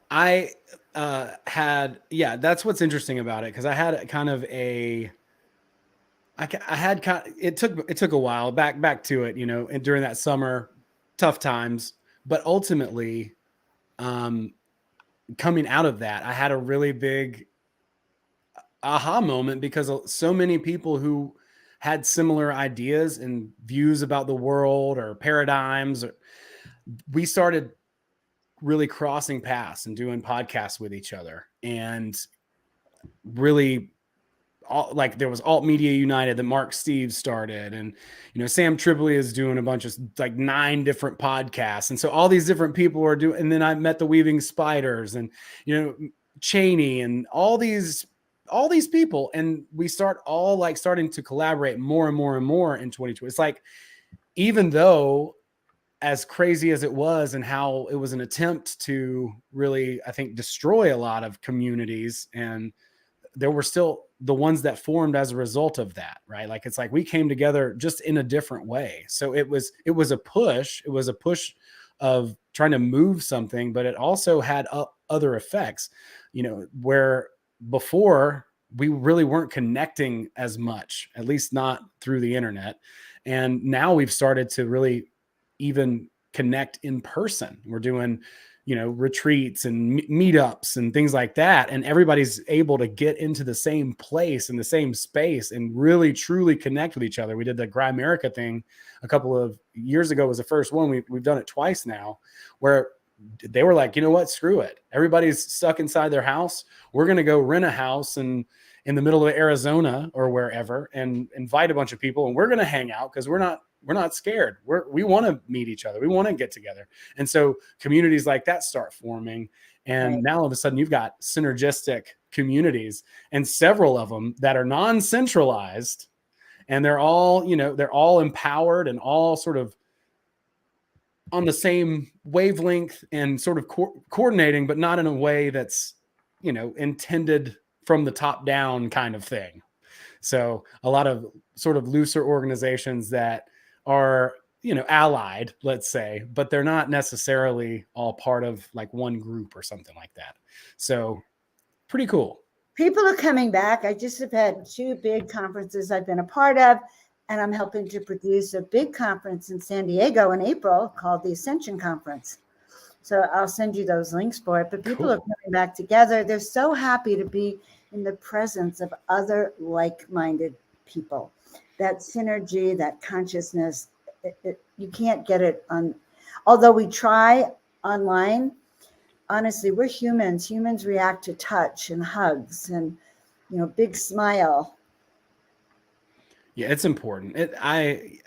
I that's what's interesting about it, because I had kind of it took a while back to it, and during that summer, tough times, but ultimately, coming out of that, I had a really big aha moment, because so many people who had similar ideas and views about the world or paradigms, we started really crossing paths and doing podcasts with each other, and really like there was Alt Media United that Mark Steve started, and Sam Tripoli is doing a bunch of like 9 different podcasts, and so all these different people are doing. And then I met the Weaving Spiders, and Cheney, and all these people, and we starting to collaborate more and more and more in 2020. It's like, even though, as crazy as it was, and how it was an attempt to really, I think, destroy a lot of communities, and there were still the ones that formed as a result of that, right? Like, it's like we came together just in a different way. So it was a push. It was a push of trying to move something, but it also had other effects, where before we really weren't connecting as much, at least not through the internet. And now we've started to really even connect in person. We're doing retreats and meetups and things like that. And everybody's able to get into the same place in the same space and really truly connect with each other. We did the Grimerica thing a couple of years ago, was the first one. We've done it twice now, where they were like, you know what, screw it. Everybody's stuck inside their house. We're going to go rent a house in the middle of Arizona or wherever, and invite a bunch of people, and we're going to hang out, because we're not scared. We want to meet each other. We want to get together. And so communities like that start forming. And Right. Now all of a sudden you've got synergistic communities, and several of them that are non-centralized, and they're all empowered and all sort of on the same wavelength and sort of coordinating, but not in a way that's, intended from the top down kind of thing. So a lot of sort of looser organizations that are, allied, let's say, but they're not necessarily all part of like one group or something like that. So pretty cool. People are coming back. I just have had 2 big conferences I've been a part of, and I'm helping to produce a big conference in San Diego in April called the Ascension Conference. So I'll send you those links for it. But people are coming back together. They're so happy to be in the presence of other like-minded people. That synergy, that consciousness, you can't get it on. Although we try online, honestly, we're humans. Humans react to touch and hugs and, big smile. Yeah, it's important. I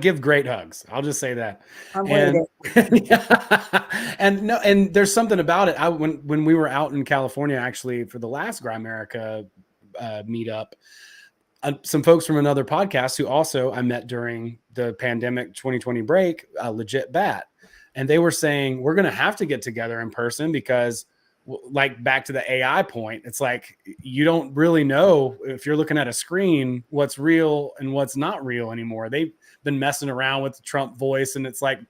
give great hugs. I'll just say that. I'm waiting. And there's something about it. When we were out in California, actually, for the last Grimerica meetup, some folks from another podcast who also I met during the pandemic 2020 break, Legit Bat, and they were saying, we're going to have to get together in person, because like, back to the AI point, it's like, you don't really know, if you're looking at a screen, what's real and what's not real anymore. They've been messing around with the Trump voice, and it's like,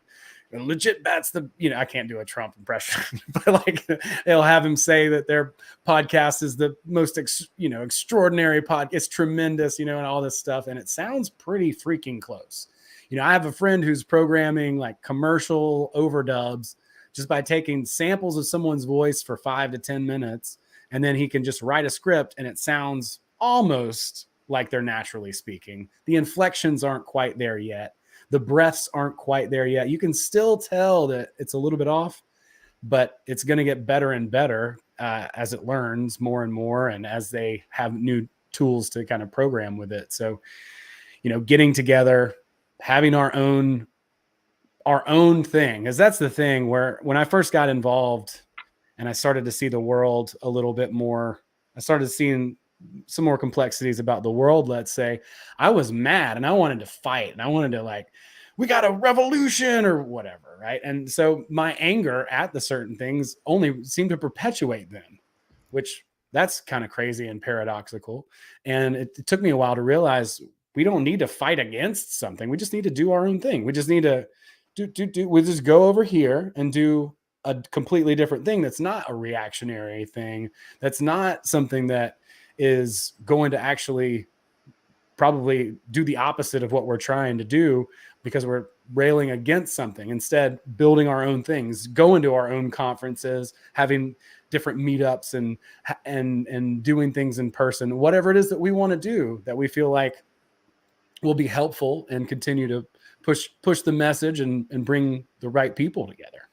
Legit Bat's I can't do a Trump impression, but like, they'll have him say that their podcast is the most extraordinary podcast. It's tremendous, and all this stuff, and it sounds pretty freaking close. I have a friend who's programming like commercial overdubs just by taking samples of someone's voice for 5 to 10 minutes, and then he can just write a script, and it sounds almost like they're naturally speaking. The inflections aren't quite there yet, the breaths aren't quite there yet. You can still tell that it's a little bit off, but it's going to get better and better as it learns more and more, and as they have new tools to kind of program with it. So, getting together, having our own thing, because that's the thing where when I first got involved and I started to see the world a little bit more, I started seeing some more complexities about the world, let's say, I was mad and I wanted to fight and I wanted to we got a revolution or whatever, right? And so my anger at the certain things only seemed to perpetuate them, which that's kind of crazy and paradoxical. And it took me a while to realize we don't need to fight against something. We just need to do our own thing. We just need to we just go over here and do a completely different thing. That's not a reactionary thing. That's not something that is going to actually probably do the opposite of what we're trying to do, because we're railing against something. Instead, building our own things, going to our own conferences, having different meetups and doing things in person, whatever it is that we want to do that we feel like will be helpful and continue to push the message and bring the right people together.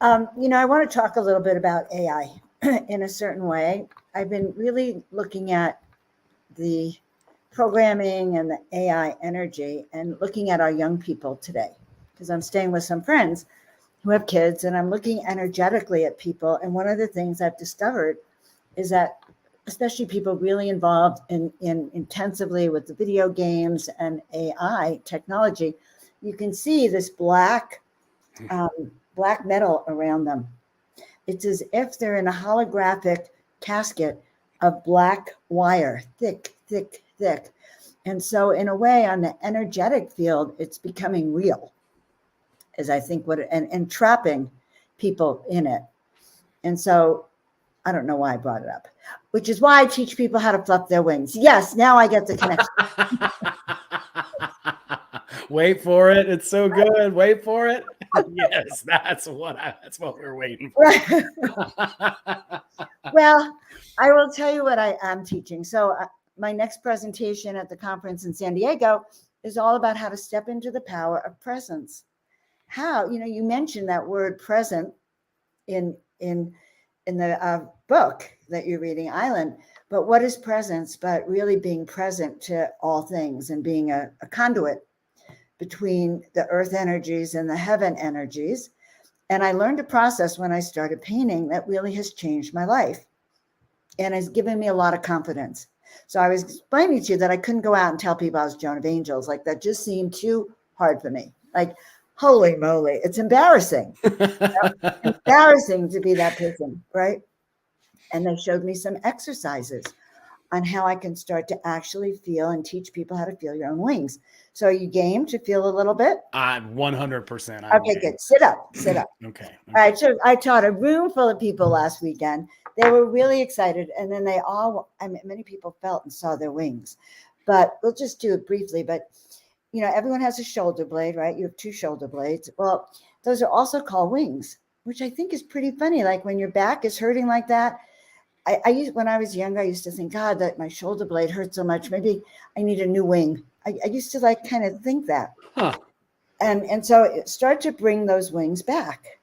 I want to talk a little bit about AI in a certain way. I've been really looking at the programming and the AI energy and looking at our young people today, because I'm staying with some friends who have kids, and I'm looking energetically at people. And one of the things I've discovered is that especially people really involved in intensively with the video games and AI technology, you can see this black metal around them. It's as if they're in a holographic casket of black wire, thick. And so in a way, on the energetic field, it's becoming real, as I think and trapping people in it. And so I don't know why I brought it up, which is why I teach people how to fluff their wings. Yes, now I get the connection. Wait for it. It's so good. Wait for it. Yes, that's what we're waiting for. Well, I will tell you what I am teaching. So my next presentation at the conference in San Diego is all about how to step into the power of presence. How, you mentioned that word present in the book that you're reading, Island. But what is presence but really being present to all things and being a conduit between the earth energies and the heaven energies? And I learned a process when I started painting that really has changed my life and has given me a lot of confidence. So I was explaining to you that I couldn't go out and tell people I was Joan of Angels. That just seemed too hard for me. Holy moly, it's embarrassing. Embarrassing to be that person, right? And they showed me some exercises on how I can start to actually feel and teach people how to feel your own wings. So are you game to feel a little bit? 100%. Okay, good. Sit up. Okay. All right. So I taught a room full of people last weekend. They were really excited. And then many people felt and saw their wings. But we'll just do it briefly. But, everyone has a shoulder blade, right? You have two shoulder blades. Well, those are also called wings, which I think is pretty funny. Like when your back is hurting like that. When I was younger, I used to think, God, that my shoulder blade hurts so much. Maybe I need a new wing. I used to kind of think that. Huh. And so start to bring those wings back.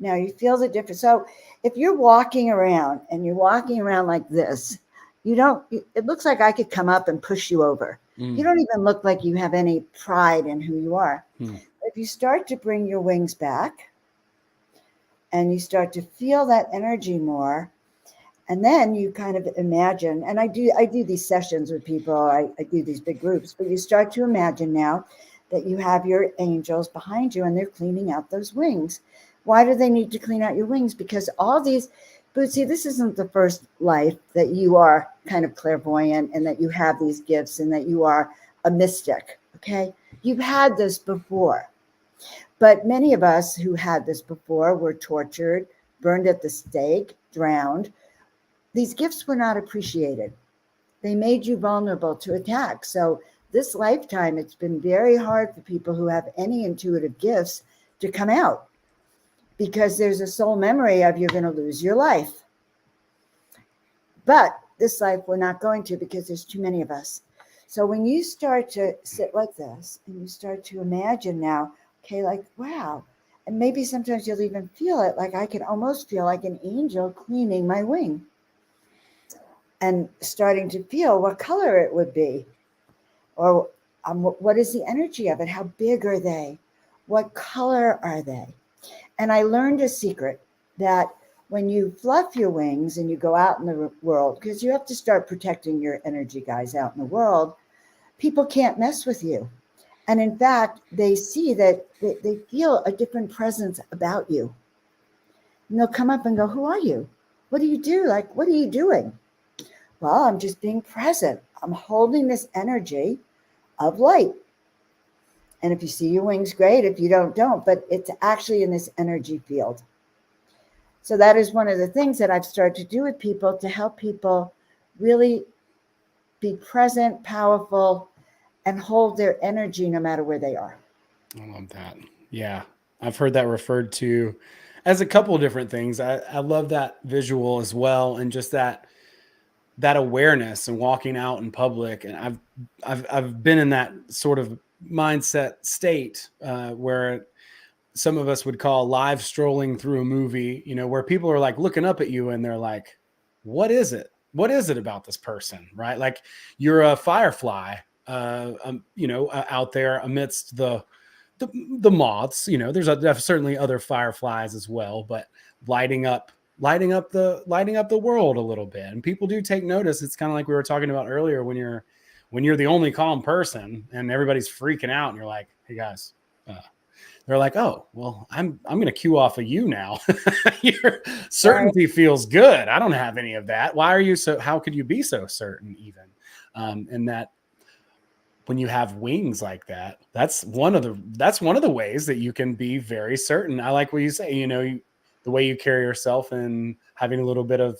Now you feel the difference. So if you're walking around and you're walking around like this, it looks like I could come up and push you over. You don't even look like you have any pride in who you are. If you start to bring your wings back and you start to feel that energy more, and then you kind of imagine, and I do these sessions with people, I do these big groups, but you start to imagine now that you have your angels behind you and they're cleaning out those wings. Why do they need to clean out your wings? Because all these, Bootsy, this isn't the first life that you are kind of clairvoyant and that you have these gifts and that you are a mystic, okay? You've had this before. But many of us who had this before were tortured, burned at the stake, drowned. These gifts were not appreciated. They made you vulnerable to attack. So this lifetime, it's been very hard for people who have any intuitive gifts to come out, because there's a soul memory of you're going to lose your life. But this life, we're not going to, because there's too many of us. So when you start to sit like this and you start to imagine now, okay, like, wow. And maybe sometimes you'll even feel it, like I can almost feel like an angel cleaning my wing and starting to feel what color it would be, or what is the energy of it? How big are they? What color are they? And I learned a secret that when you fluff your wings and you go out in the world, because you have to start protecting your energy, guys, out in the world, people can't mess with you. And in fact, they see that they feel a different presence about you. And they'll come up and go, who are you? What do you do? Like, what are you doing? Well, I'm just being present. I'm holding this energy of light. And if you see your wings, great. If you don't. But it's actually in this energy field. So that is one of the things that I've started to do with people to help people really be present, powerful, and hold their energy no matter where they are. I love that. Yeah. I've heard that referred to as a couple of different things. I love that visual as well. And just that awareness and walking out in public. And I've been in that sort of mindset state where some of us would call live strolling through a movie, where people are like looking up at you and they're like, what is it? What is it about this person? Right? Like you're a firefly, out there amidst the moths. There's certainly other fireflies as well, but lighting up the world a little bit. And people do take notice. It's kind of like we were talking about earlier when you're the only calm person and everybody's freaking out and you're like, hey guys, they're like, oh, well, I'm going to cue off of you now. Your certainty feels good. I don't have any of that. Why are you how could you be so certain even? And that when you have wings like that, that's one of the ways that you can be very certain. I like what you say, the way you carry yourself and having a little bit of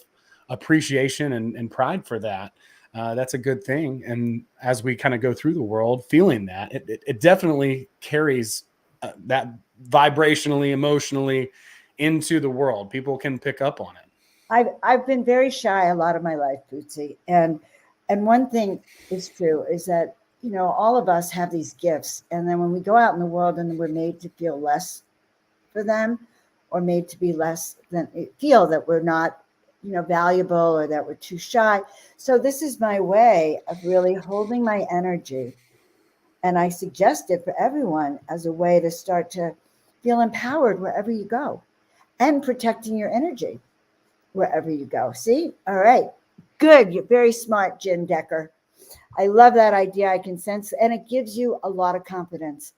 appreciation and pride for that. That's a good thing. And as we kind of go through the world, feeling that it definitely carries that vibrationally, emotionally into the world. People can pick up on it. I've been very shy a lot of my life, Bootsy. And one thing is true is that, all of us have these gifts. And then when we go out in the world and we're made to feel less for them, or made to be less than feel that we're not, valuable, or that we're too shy. So this is my way of really holding my energy. And I suggest it for everyone as a way to start to feel empowered wherever you go and protecting your energy wherever you go. See? All right. Good. You're very smart, Jen Decker. I love that idea. I can sense, and it gives you a lot of confidence.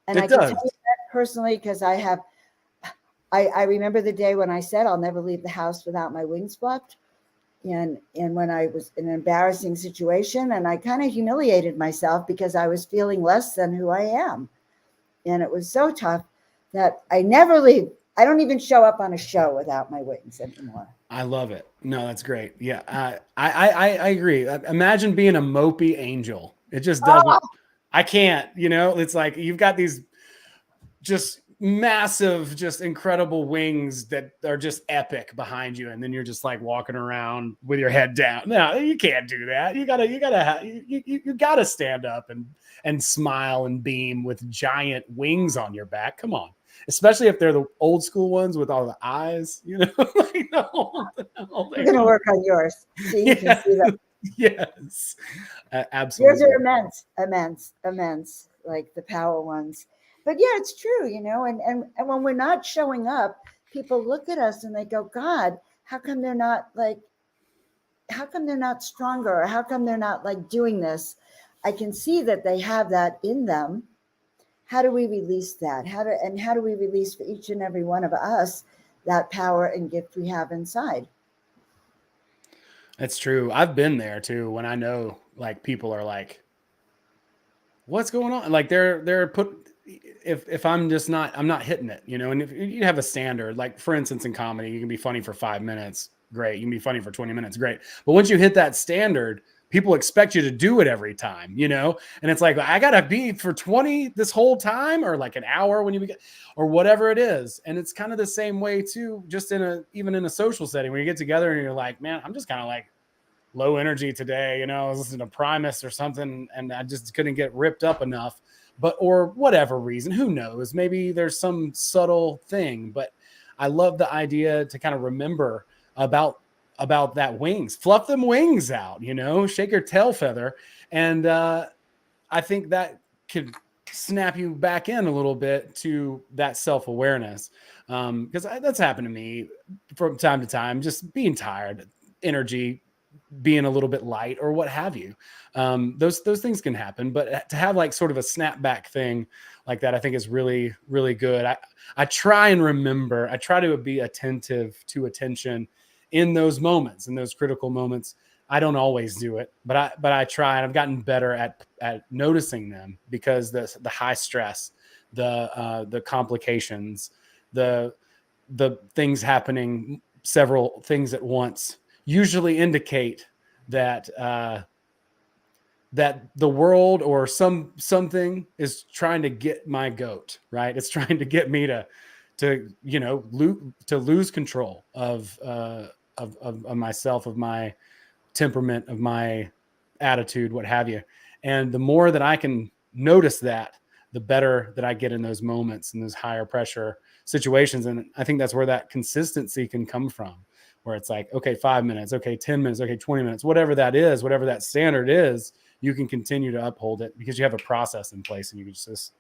And I can tell you that personally because I remember the day when I said I'll never leave the house without my wings fluffed. And when I was in an embarrassing situation, and I kind of humiliated myself because I was feeling less than who I am. And it was so tough that I never leave. I don't even show up on a show without my wings anymore. I love it. No, that's great. Yeah, I agree. Imagine being a mopey angel. It just doesn't. I can't. It's like you've got these just massive, just incredible wings that are just epic behind you, and then you're just like walking around with your head down. No, you can't do that. You gotta stand up and smile and beam with giant wings on your back. Come on. Especially if they're the old school ones with all the eyes, like the whole We're going to work on yours. See, you can see them. Yes, absolutely. Yours are immense, like the power ones. But yeah, it's true, and when we're not showing up, people look at us and they go, God, how come they're not stronger? Or how come they're not like doing this? I can see that they have that in them. How do we release that? How do we release for each and every one of us that power and gift we have inside? That's true. I've been there too. When I know like people are like, what's going on? Like they're put, if I'm not hitting it, and if you have a standard, like for instance, in comedy, you can be funny for 5 minutes. Great. You can be funny for 20 minutes. Great. But once you hit that standard, people expect you to do it every time, and it's like, I gotta be for 20 this whole time, or like an hour when you get, or whatever it is. And it's kind of the same way too, just even in a social setting where you get together and you're like, man, I'm just kind of like low energy today. You know, I was listening to Primus or something and I just couldn't get ripped up enough, or whatever reason, who knows, maybe there's some subtle thing, but I love the idea to kind of remember about that wings, fluff them wings out, you know, shake your tail feather. And I think that could snap you back in a little bit to that self-awareness. Because that's happened to me from time to time, just being tired, energy being a little bit light or what have you. Those things can happen, but to have like sort of a snapback thing like that, I think is really, really good. I try and remember, I try to be attentive to attention in those moments, in those critical moments. I don't always do it, but I try, and I've gotten better at noticing them, because the high stress, the complications, the things happening, several things at once, usually indicate that that the world or something is trying to get my goat, right? It's trying to get me to you know lose control of myself, of my temperament, of my attitude, what have you. And the more that I can notice that, the better that I get in those moments, in those higher pressure situations. And I think that's where that consistency can come from, where it's like, okay, 5 minutes, okay, 10 minutes, okay, 20 minutes, whatever that is, whatever that standard is, you can continue to uphold it because you have a process in place and you can just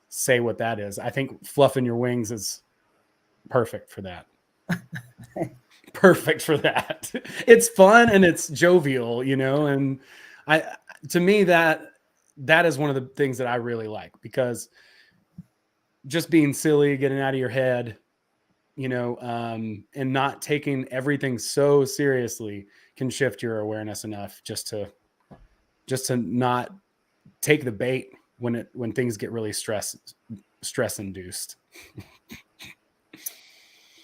say what that is. I think fluffing your wings is perfect for that. Perfect for that. It's fun and it's jovial, you know, and to me that is one of the things that I really like, because just being silly, getting out of your head, you know, and not taking everything so seriously can shift your awareness enough just to not take the bait when things get really stress induced.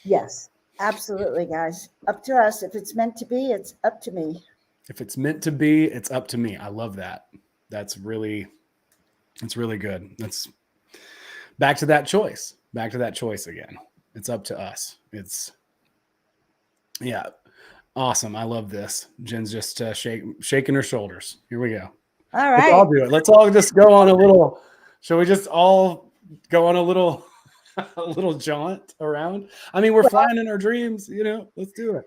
Yes, absolutely, guys. Up to us. If it's meant to be, it's up to me. If it's meant to be, it's up to me. I love that. It's really good. That's back to that choice again. It's up to us. Yeah. Awesome. I love this. Jen's just shaking her shoulders. Here we go. All right. Let's all do it. Let's all just go on a little, shall we just all go on a little jaunt around? I mean, we're flying in our dreams, you know, let's do it.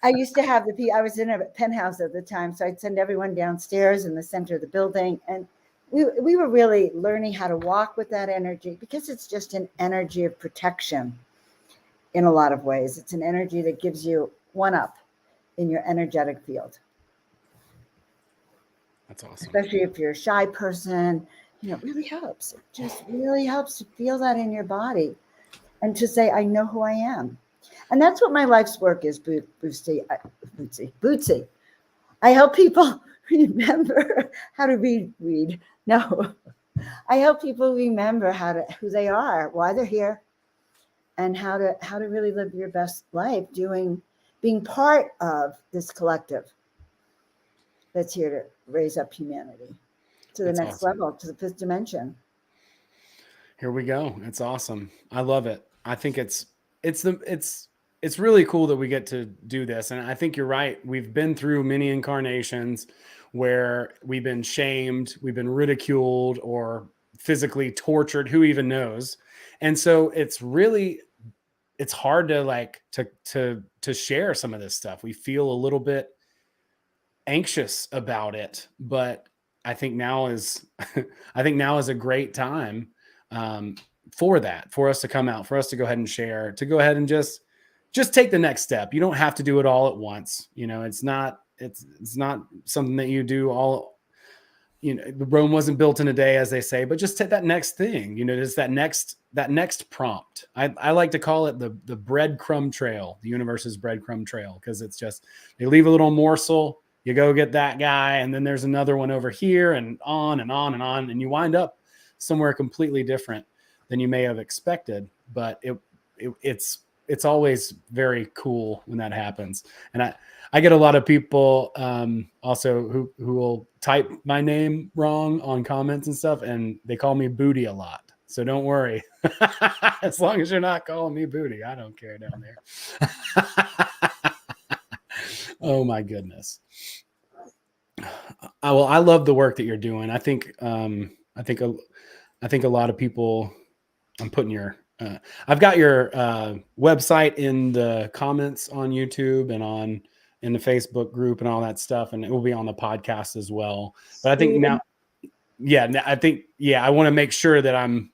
I used to have I was in a penthouse at the time, so I'd send everyone downstairs in the center of the building. And we were really learning how to walk with that energy, because it's just an energy of protection in a lot of ways. It's an energy that gives you one up in your energetic field. That's awesome. Especially if you're a shy person, you know, it really helps. It just really helps to feel that in your body and to say, I know who I am. And that's what my life's work is, Bootsy. I help people remember how to read. No, I help people remember who they are, why they're here, and how to really live your best life, being part of this collective that's here to raise up humanity to the next level, to the fifth dimension. Here we go. It's awesome. I love it. I think it's really cool that we get to do this. And I think you're right. We've been through many incarnations where we've been shamed, we've been ridiculed, or physically tortured, who even knows. And so it's hard to share some of this stuff. We feel a little bit anxious about it, but I think now is a great time for us to come out, for us to go ahead and share, to go ahead and just take the next step. You don't have to do it all at once. You know, it's not something that you do all, you know, the Rome wasn't built in a day, as they say, but just take that next thing, you know, just that next prompt. I like to call it the breadcrumb trail, the universe's breadcrumb trail, because it's just, they leave a little morsel, you go get that guy, and then there's another one over here, and on and on and on, and you wind up somewhere completely different than you may have expected. But it's always very cool when that happens. And I get a lot of people also who will type my name wrong on comments and stuff, and they call me Booty a lot. So don't worry. As long as you're not calling me Booty, I don't care down there. Oh my goodness. Well, I love the work that you're doing. I think a lot of people. I'm putting your. I've got your website in the comments on YouTube and on in the Facebook group and all that stuff, and it will be on the podcast as well. But I think Sweet. now, yeah, I want to make sure that I'm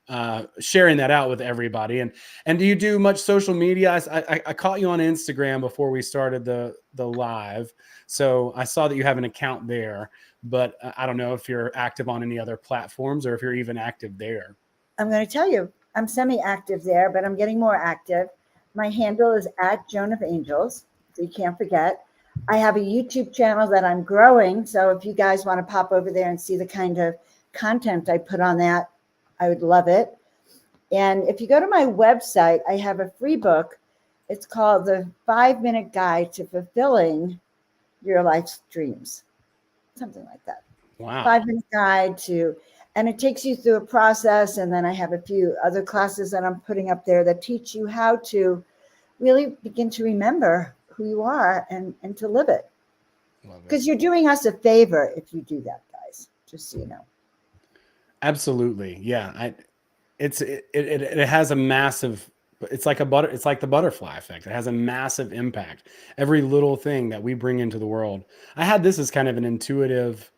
sharing that out with everybody. And do you do much social media? I caught you on Instagram before we started the live, so I saw that you have an account there. But I don't know if you're active on any other platforms or if you're even active there. I'm going to tell you, I'm semi-active there, but I'm getting more active. My handle is at Joan of Angels, so you can't forget. I have a YouTube channel that I'm growing, so if you guys want to pop over there and see the kind of content I put on that, I would love it. And if you go to my website, I have a free book. It's called The 5-Minute Guide to Fulfilling Your Life's Dreams, something like that. Wow. 5-minute guide to, and it takes you through a process. And then I have a few other classes that I'm putting up there that teach you how to really begin to remember who you are and to live it. Because you're doing us a favor if you do that, guys, just so you know. Absolutely. Yeah. It has a massive, it's like the butterfly effect. It has a massive impact. Every little thing that we bring into the world. I had this as kind of an intuitive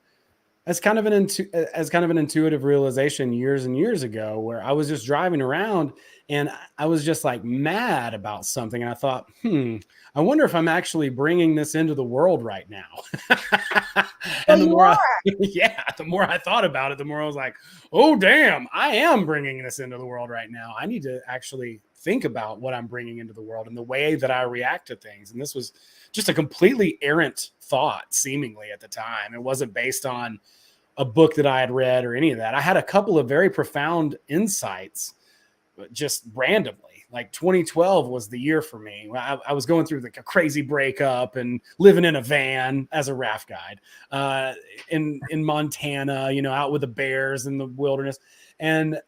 realization years and years ago, where I was just driving around and I was just like mad about something. And I thought, I wonder if I'm actually bringing this into the world right now. And the more I thought about it, the more I was like, oh, damn, I am bringing this into the world right now. I need to actually think about what I'm bringing into the world and the way that I react to things. And this was just a completely errant thought, seemingly, at the time. It wasn't based on a book that I had read or any of that. I had a couple of very profound insights just randomly. Like 2012 was the year for me. I was going through like a crazy breakup and living in a van as a raft guide in Montana, out with the bears in the wilderness. And,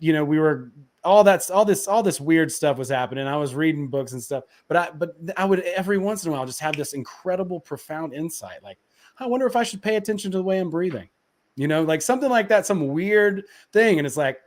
we were, all this weird stuff was happening. I was reading books and stuff, but I would every once in a while just have this incredible, profound insight. Like, I wonder if I should pay attention to the way I'm breathing, like something like that, some weird thing. And it's like,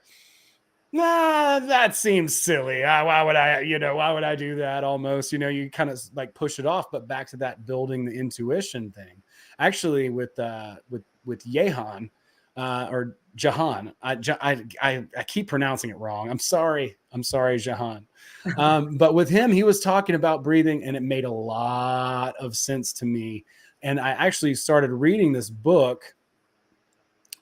nah, that seems silly. Why would I do that? Almost, you kind of like push it off. But back to that building the intuition thing, actually with Yehan or Jahan, I keep pronouncing it wrong. I'm sorry, Jahan. But with him, he was talking about breathing, and it made a lot of sense to me. And I actually started reading this book.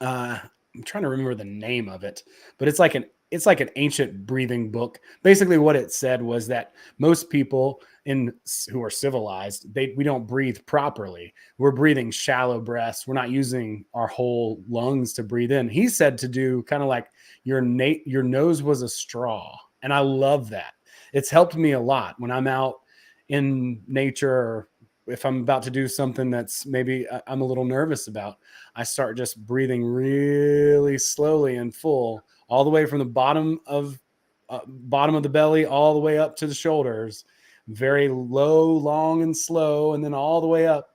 I'm trying to remember the name of it, but it's like an ancient breathing book. Basically, what it said was that most people who are civilized, we don't breathe properly. We're breathing shallow breaths. We're not using our whole lungs to breathe in. He said to do kind of like your nose was a straw, and I love that. It's helped me a lot when I'm out in nature, or if I'm about to do something that's maybe I'm a little nervous about. I start just breathing really slowly and full, all the way from the bottom of the belly all the way up to the shoulders, very low, long, and slow, and then all the way up,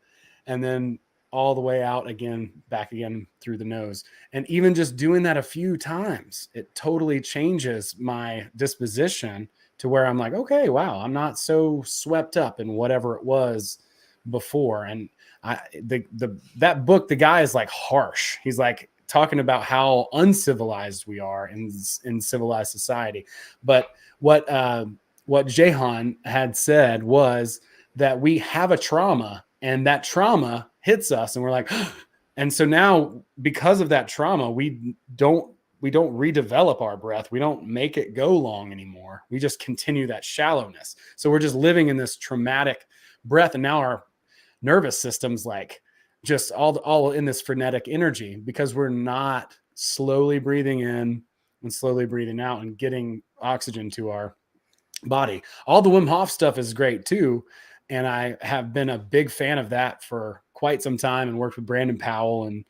and then all the way out again, back again through the nose. And even just doing that a few times, it totally changes my disposition to where I'm like, okay, wow, I'm not so swept up in whatever it was before. And that book, the guy is like harsh. He's like talking about how uncivilized we are in civilized society. But what Jehan had said was that we have a trauma, and that trauma hits us, and we're like, and so now because of that trauma, we don't redevelop our breath. We don't make it go long anymore. We just continue that shallowness. So we're just living in this traumatic breath, and now our nervous system's like just all in this frenetic energy because we're not slowly breathing in and slowly breathing out and getting oxygen to our body. All the Wim Hof stuff is great too. And I have been a big fan of that for quite some time and worked with Brandon Powell and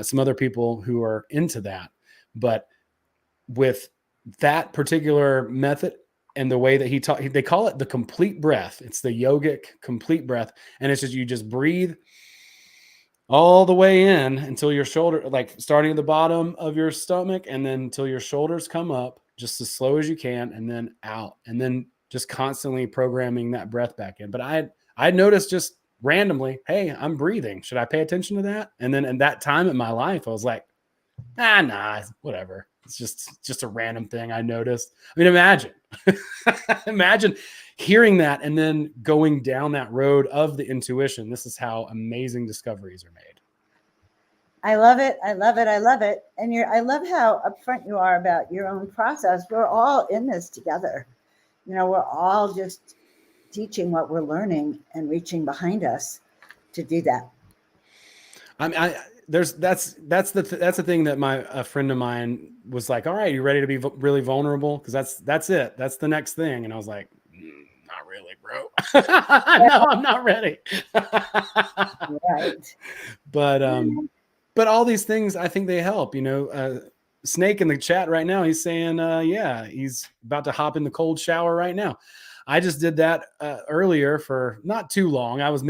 some other people who are into that. But with that particular method, and the way that he taught, they call it the complete breath. It's the yogic complete breath. And it's just, you just breathe all the way in until your shoulder, like starting at the bottom of your stomach, and then until your shoulders come up just as slow as you can, and then out, and then just constantly programming that breath back in. But I noticed just randomly, hey, I'm breathing. Should I pay attention to that? And then in that time in my life, I was like, nah, whatever. It's just a random thing I noticed. I mean, imagine hearing that and then going down that road of the intuition. This is how amazing discoveries are made. I love it. I love it. I love it. And I love how upfront you are about your own process. We're all in this together. We're all just teaching what we're learning and reaching behind us to do that. I mean, that's the thing that a friend of mine was like, all right, you ready to be really vulnerable? Because that's it. That's the next thing. And I was like, not really, bro. No, I'm not ready. Right. But all these things, I think they help. Snake in the chat right now, he's saying, yeah, he's about to hop in the cold shower right now. I just did that earlier for not too long. I was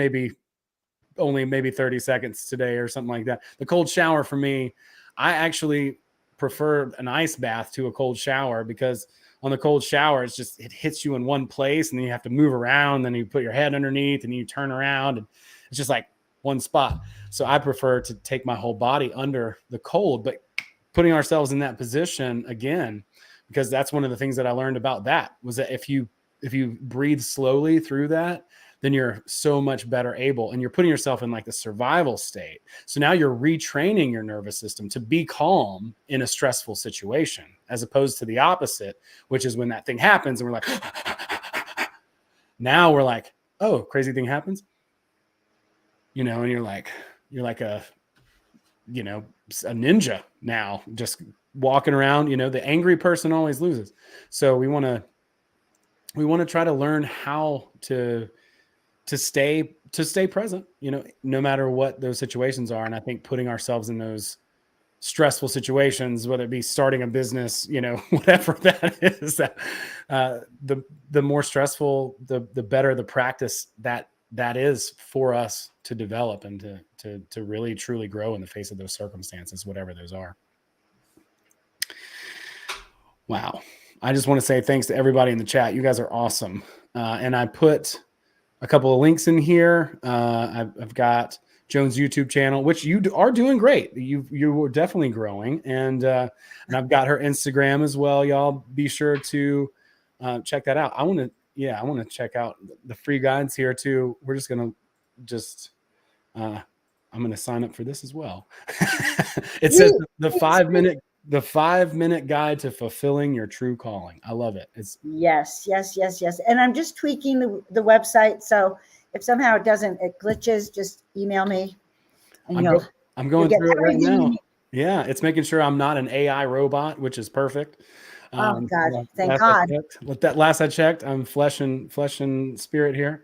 only 30 seconds today or something like that. The cold shower for me, I actually prefer an ice bath to a cold shower, because on the cold shower, it hits you in one place, and then you have to move around. Then you put your head underneath and you turn around, and it's just like one spot. So I prefer to take my whole body under the cold, but putting ourselves in that position again, because that's one of the things that I learned about that, was that if you breathe slowly through that, then you're so much better able, and you're putting yourself in like the survival state. So now you're retraining your nervous system to be calm in a stressful situation, as opposed to the opposite, which is when that thing happens and we're like, now we're like, oh, crazy thing happens, and you're like a ninja now, just walking around. The angry person always loses. So we want to try to learn how to stay present, no matter what those situations are. And I think putting ourselves in those stressful situations, whether it be starting a business, whatever that is, the more stressful, the better the practice that is for us to develop and to really truly grow in the face of those circumstances, whatever those are. Wow. I just want to say thanks to everybody in the chat. You guys are awesome. And I put a couple of links in here. I've got Joan's YouTube channel, which you are doing great. You were definitely growing, and I've got her Instagram as well. Y'all be sure to check that out. I want to check out the free guides here too. We're just gonna I'm gonna sign up for this as well. It says the 5-minute guide to fulfilling your true calling. I love it. It's yes. And I'm just tweaking the website. So if somehow it glitches, just email me. And I'm going through it right now. Yeah. It's making sure I'm not an AI robot, which is perfect. Oh God. Thank God. Last I checked, I'm flesh and spirit here.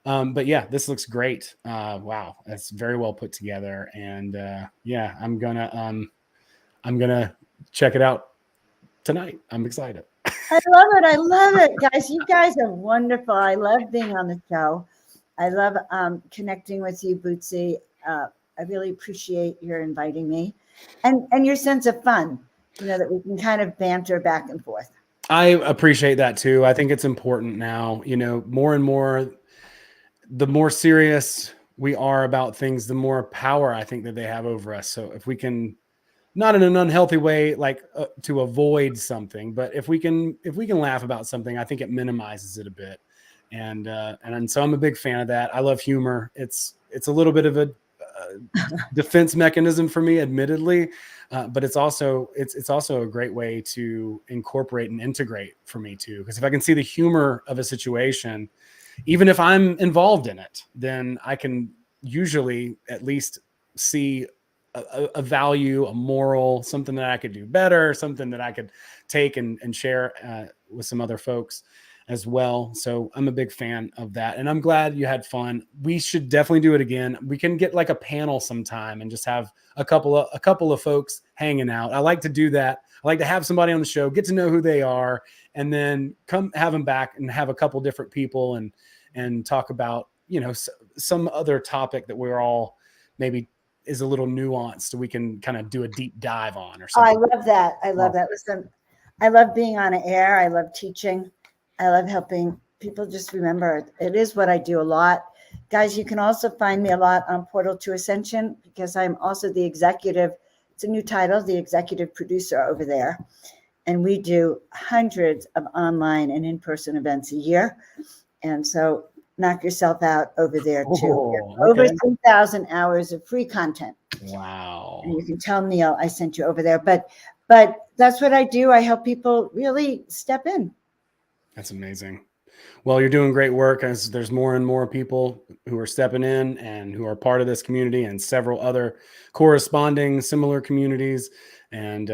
But yeah, this looks great. Wow. That's very well put together. And yeah, I'm gonna check it out tonight. I'm excited. I love it, guys. You guys are wonderful. I love being on the show. I love connecting with you, Bootsy. I really appreciate your inviting me, and your sense of fun. That we can kind of banter back and forth. I appreciate that too. I think it's important now. More and more, the more serious we are about things, the more power I think that they have over us. So if we can, not in an unhealthy way, like to avoid something, but if we can laugh about something, I think it minimizes it a bit. And so I'm a big fan of that. I love humor. It's a little bit of a defense mechanism for me, admittedly, but it's also a great way to incorporate and integrate for me too. Because if I can see the humor of a situation, even if I'm involved in it, then I can usually at least see a value, a moral, something that I could do better, something that I could take and share with some other folks as well. So I'm a big fan of that, and I'm glad you had fun. We should definitely do it again. We can get like a panel sometime and just have a couple of folks hanging out. I like to do that. I like to have somebody on the show, get to know who they are, and then come have them back and have a couple different people and talk about, you know, some other topic that we're all maybe is a little nuanced, so we can kind of do a deep dive on or Oh, I something. love that. I love that. Listen, I love being on air. I love teaching. I love helping people just remember it is what I do a lot. Guys, you can also find me a lot on Portal to Ascension, because I'm also the executive. It's a new title, the executive producer over there. And we do hundreds of online and in-person events a year. And so knock yourself out over there too. Oh, Over okay. 3,000 hours of free content. Wow. And you can tell Neil I sent you over there. But that's what I do. I help people really step in. That's amazing. Well, you're doing great work, as there's more and more people who are stepping in and who are part of this community, and several other corresponding similar communities. And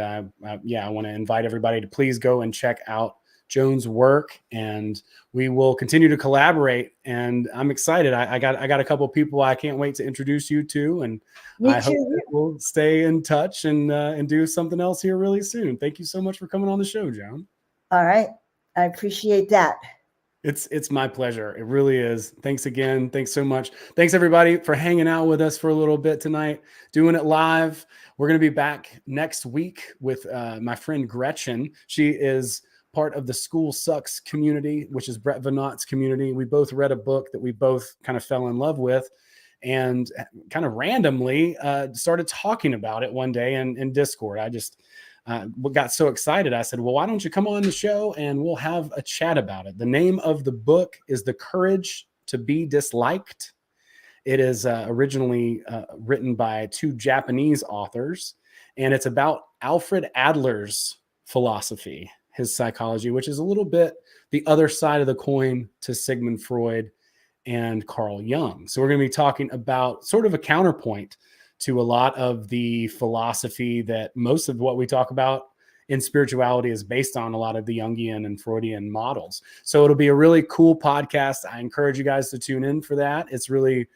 yeah, I want to invite everybody to please go and check out Joan's work, and we will continue to collaborate. And I'm excited. I got a couple of people I can't wait to introduce you to, and I hope that we'll stay in touch and do something else here really soon. Thank you so much for coming on the show, Joan. All right. I appreciate that. It's my pleasure. It really is. Thanks again. Thanks so much. Thanks everybody for hanging out with us for a little bit tonight, doing it live. We're going to be back next week with my friend Gretchen. She is part of the School Sucks community, which is Brett Veinott's community. We both read a book that we both kind of fell in love with, and kind of randomly started talking about it one day in Discord. I just got so excited. I said, well, why don't you come on the show and we'll have a chat about it. The name of the book is The Courage to Be Disliked. It is originally written by two Japanese authors, and it's about Alfred Adler's philosophy, his psychology, which is a little bit the other side of the coin to Sigmund Freud and Carl Jung. So we're going to be talking about sort of a counterpoint to a lot of the philosophy that most of what we talk about in spirituality is based on, a lot of the Jungian and Freudian models. So it'll be a really cool podcast. I encourage you guys to tune in for that. It's really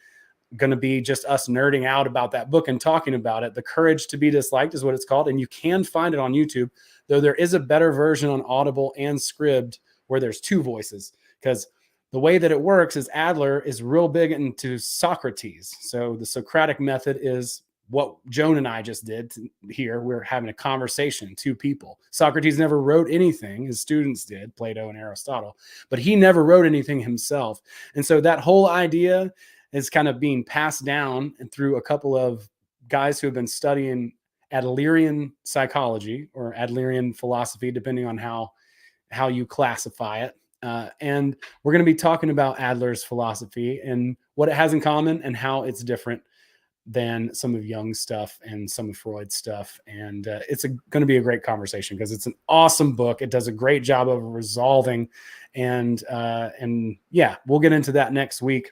going to be just us nerding out about that book and talking about it. The Courage to Be Disliked is what it's called. And you can find it on YouTube, though there is a better version on Audible and Scribd where there's two voices, because the way that it works is Adler is real big into Socrates. So the Socratic method is what Joan and I just did here. We're having a conversation, two people. Socrates never wrote anything. His students did, Plato and Aristotle, but he never wrote anything himself. And so that whole idea is kind of being passed down and through a couple of guys who have been studying Adlerian psychology or Adlerian philosophy, depending on how you classify it. And we're going to be talking about Adler's philosophy and what it has in common and how it's different than some of Jung's stuff and some of Freud's stuff. And it's going to be a great conversation because it's an awesome book. It does a great job of resolving. And yeah, we'll get into that next week.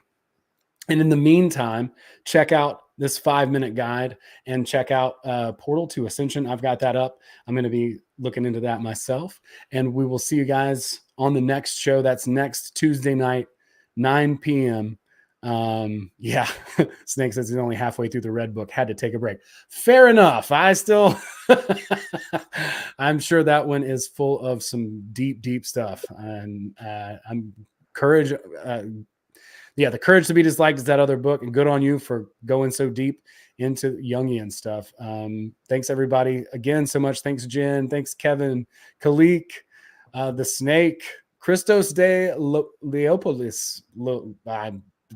And in the meantime, check out this 5-minute guide and check out Portal to Ascension. I've got that up. I'm going to be looking into that myself. And we will see you guys on the next show. That's next Tuesday night, 9 p.m. Yeah, Snake says he's only halfway through the Red Book. Had to take a break. Fair enough. I still, I'm sure that one is full of some deep, deep stuff. And I'm courage. Yeah, The Courage to Be Disliked is that other book, and good on you for going so deep into Jungian stuff. Thanks everybody again so much. Thanks Jen. Thanks Kevin, Kalik, the Snake, Christos de Leopolis. I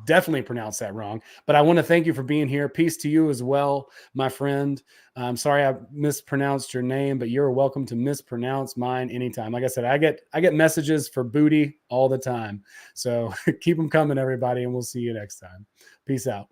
definitely pronounced that wrong, but I want to thank you for being here. Peace to you as well, my friend. I'm sorry I mispronounced your name, but you're welcome to mispronounce mine anytime. Like I said, I get messages for booty all the time. So keep them coming, everybody, and we'll see you next time. Peace out.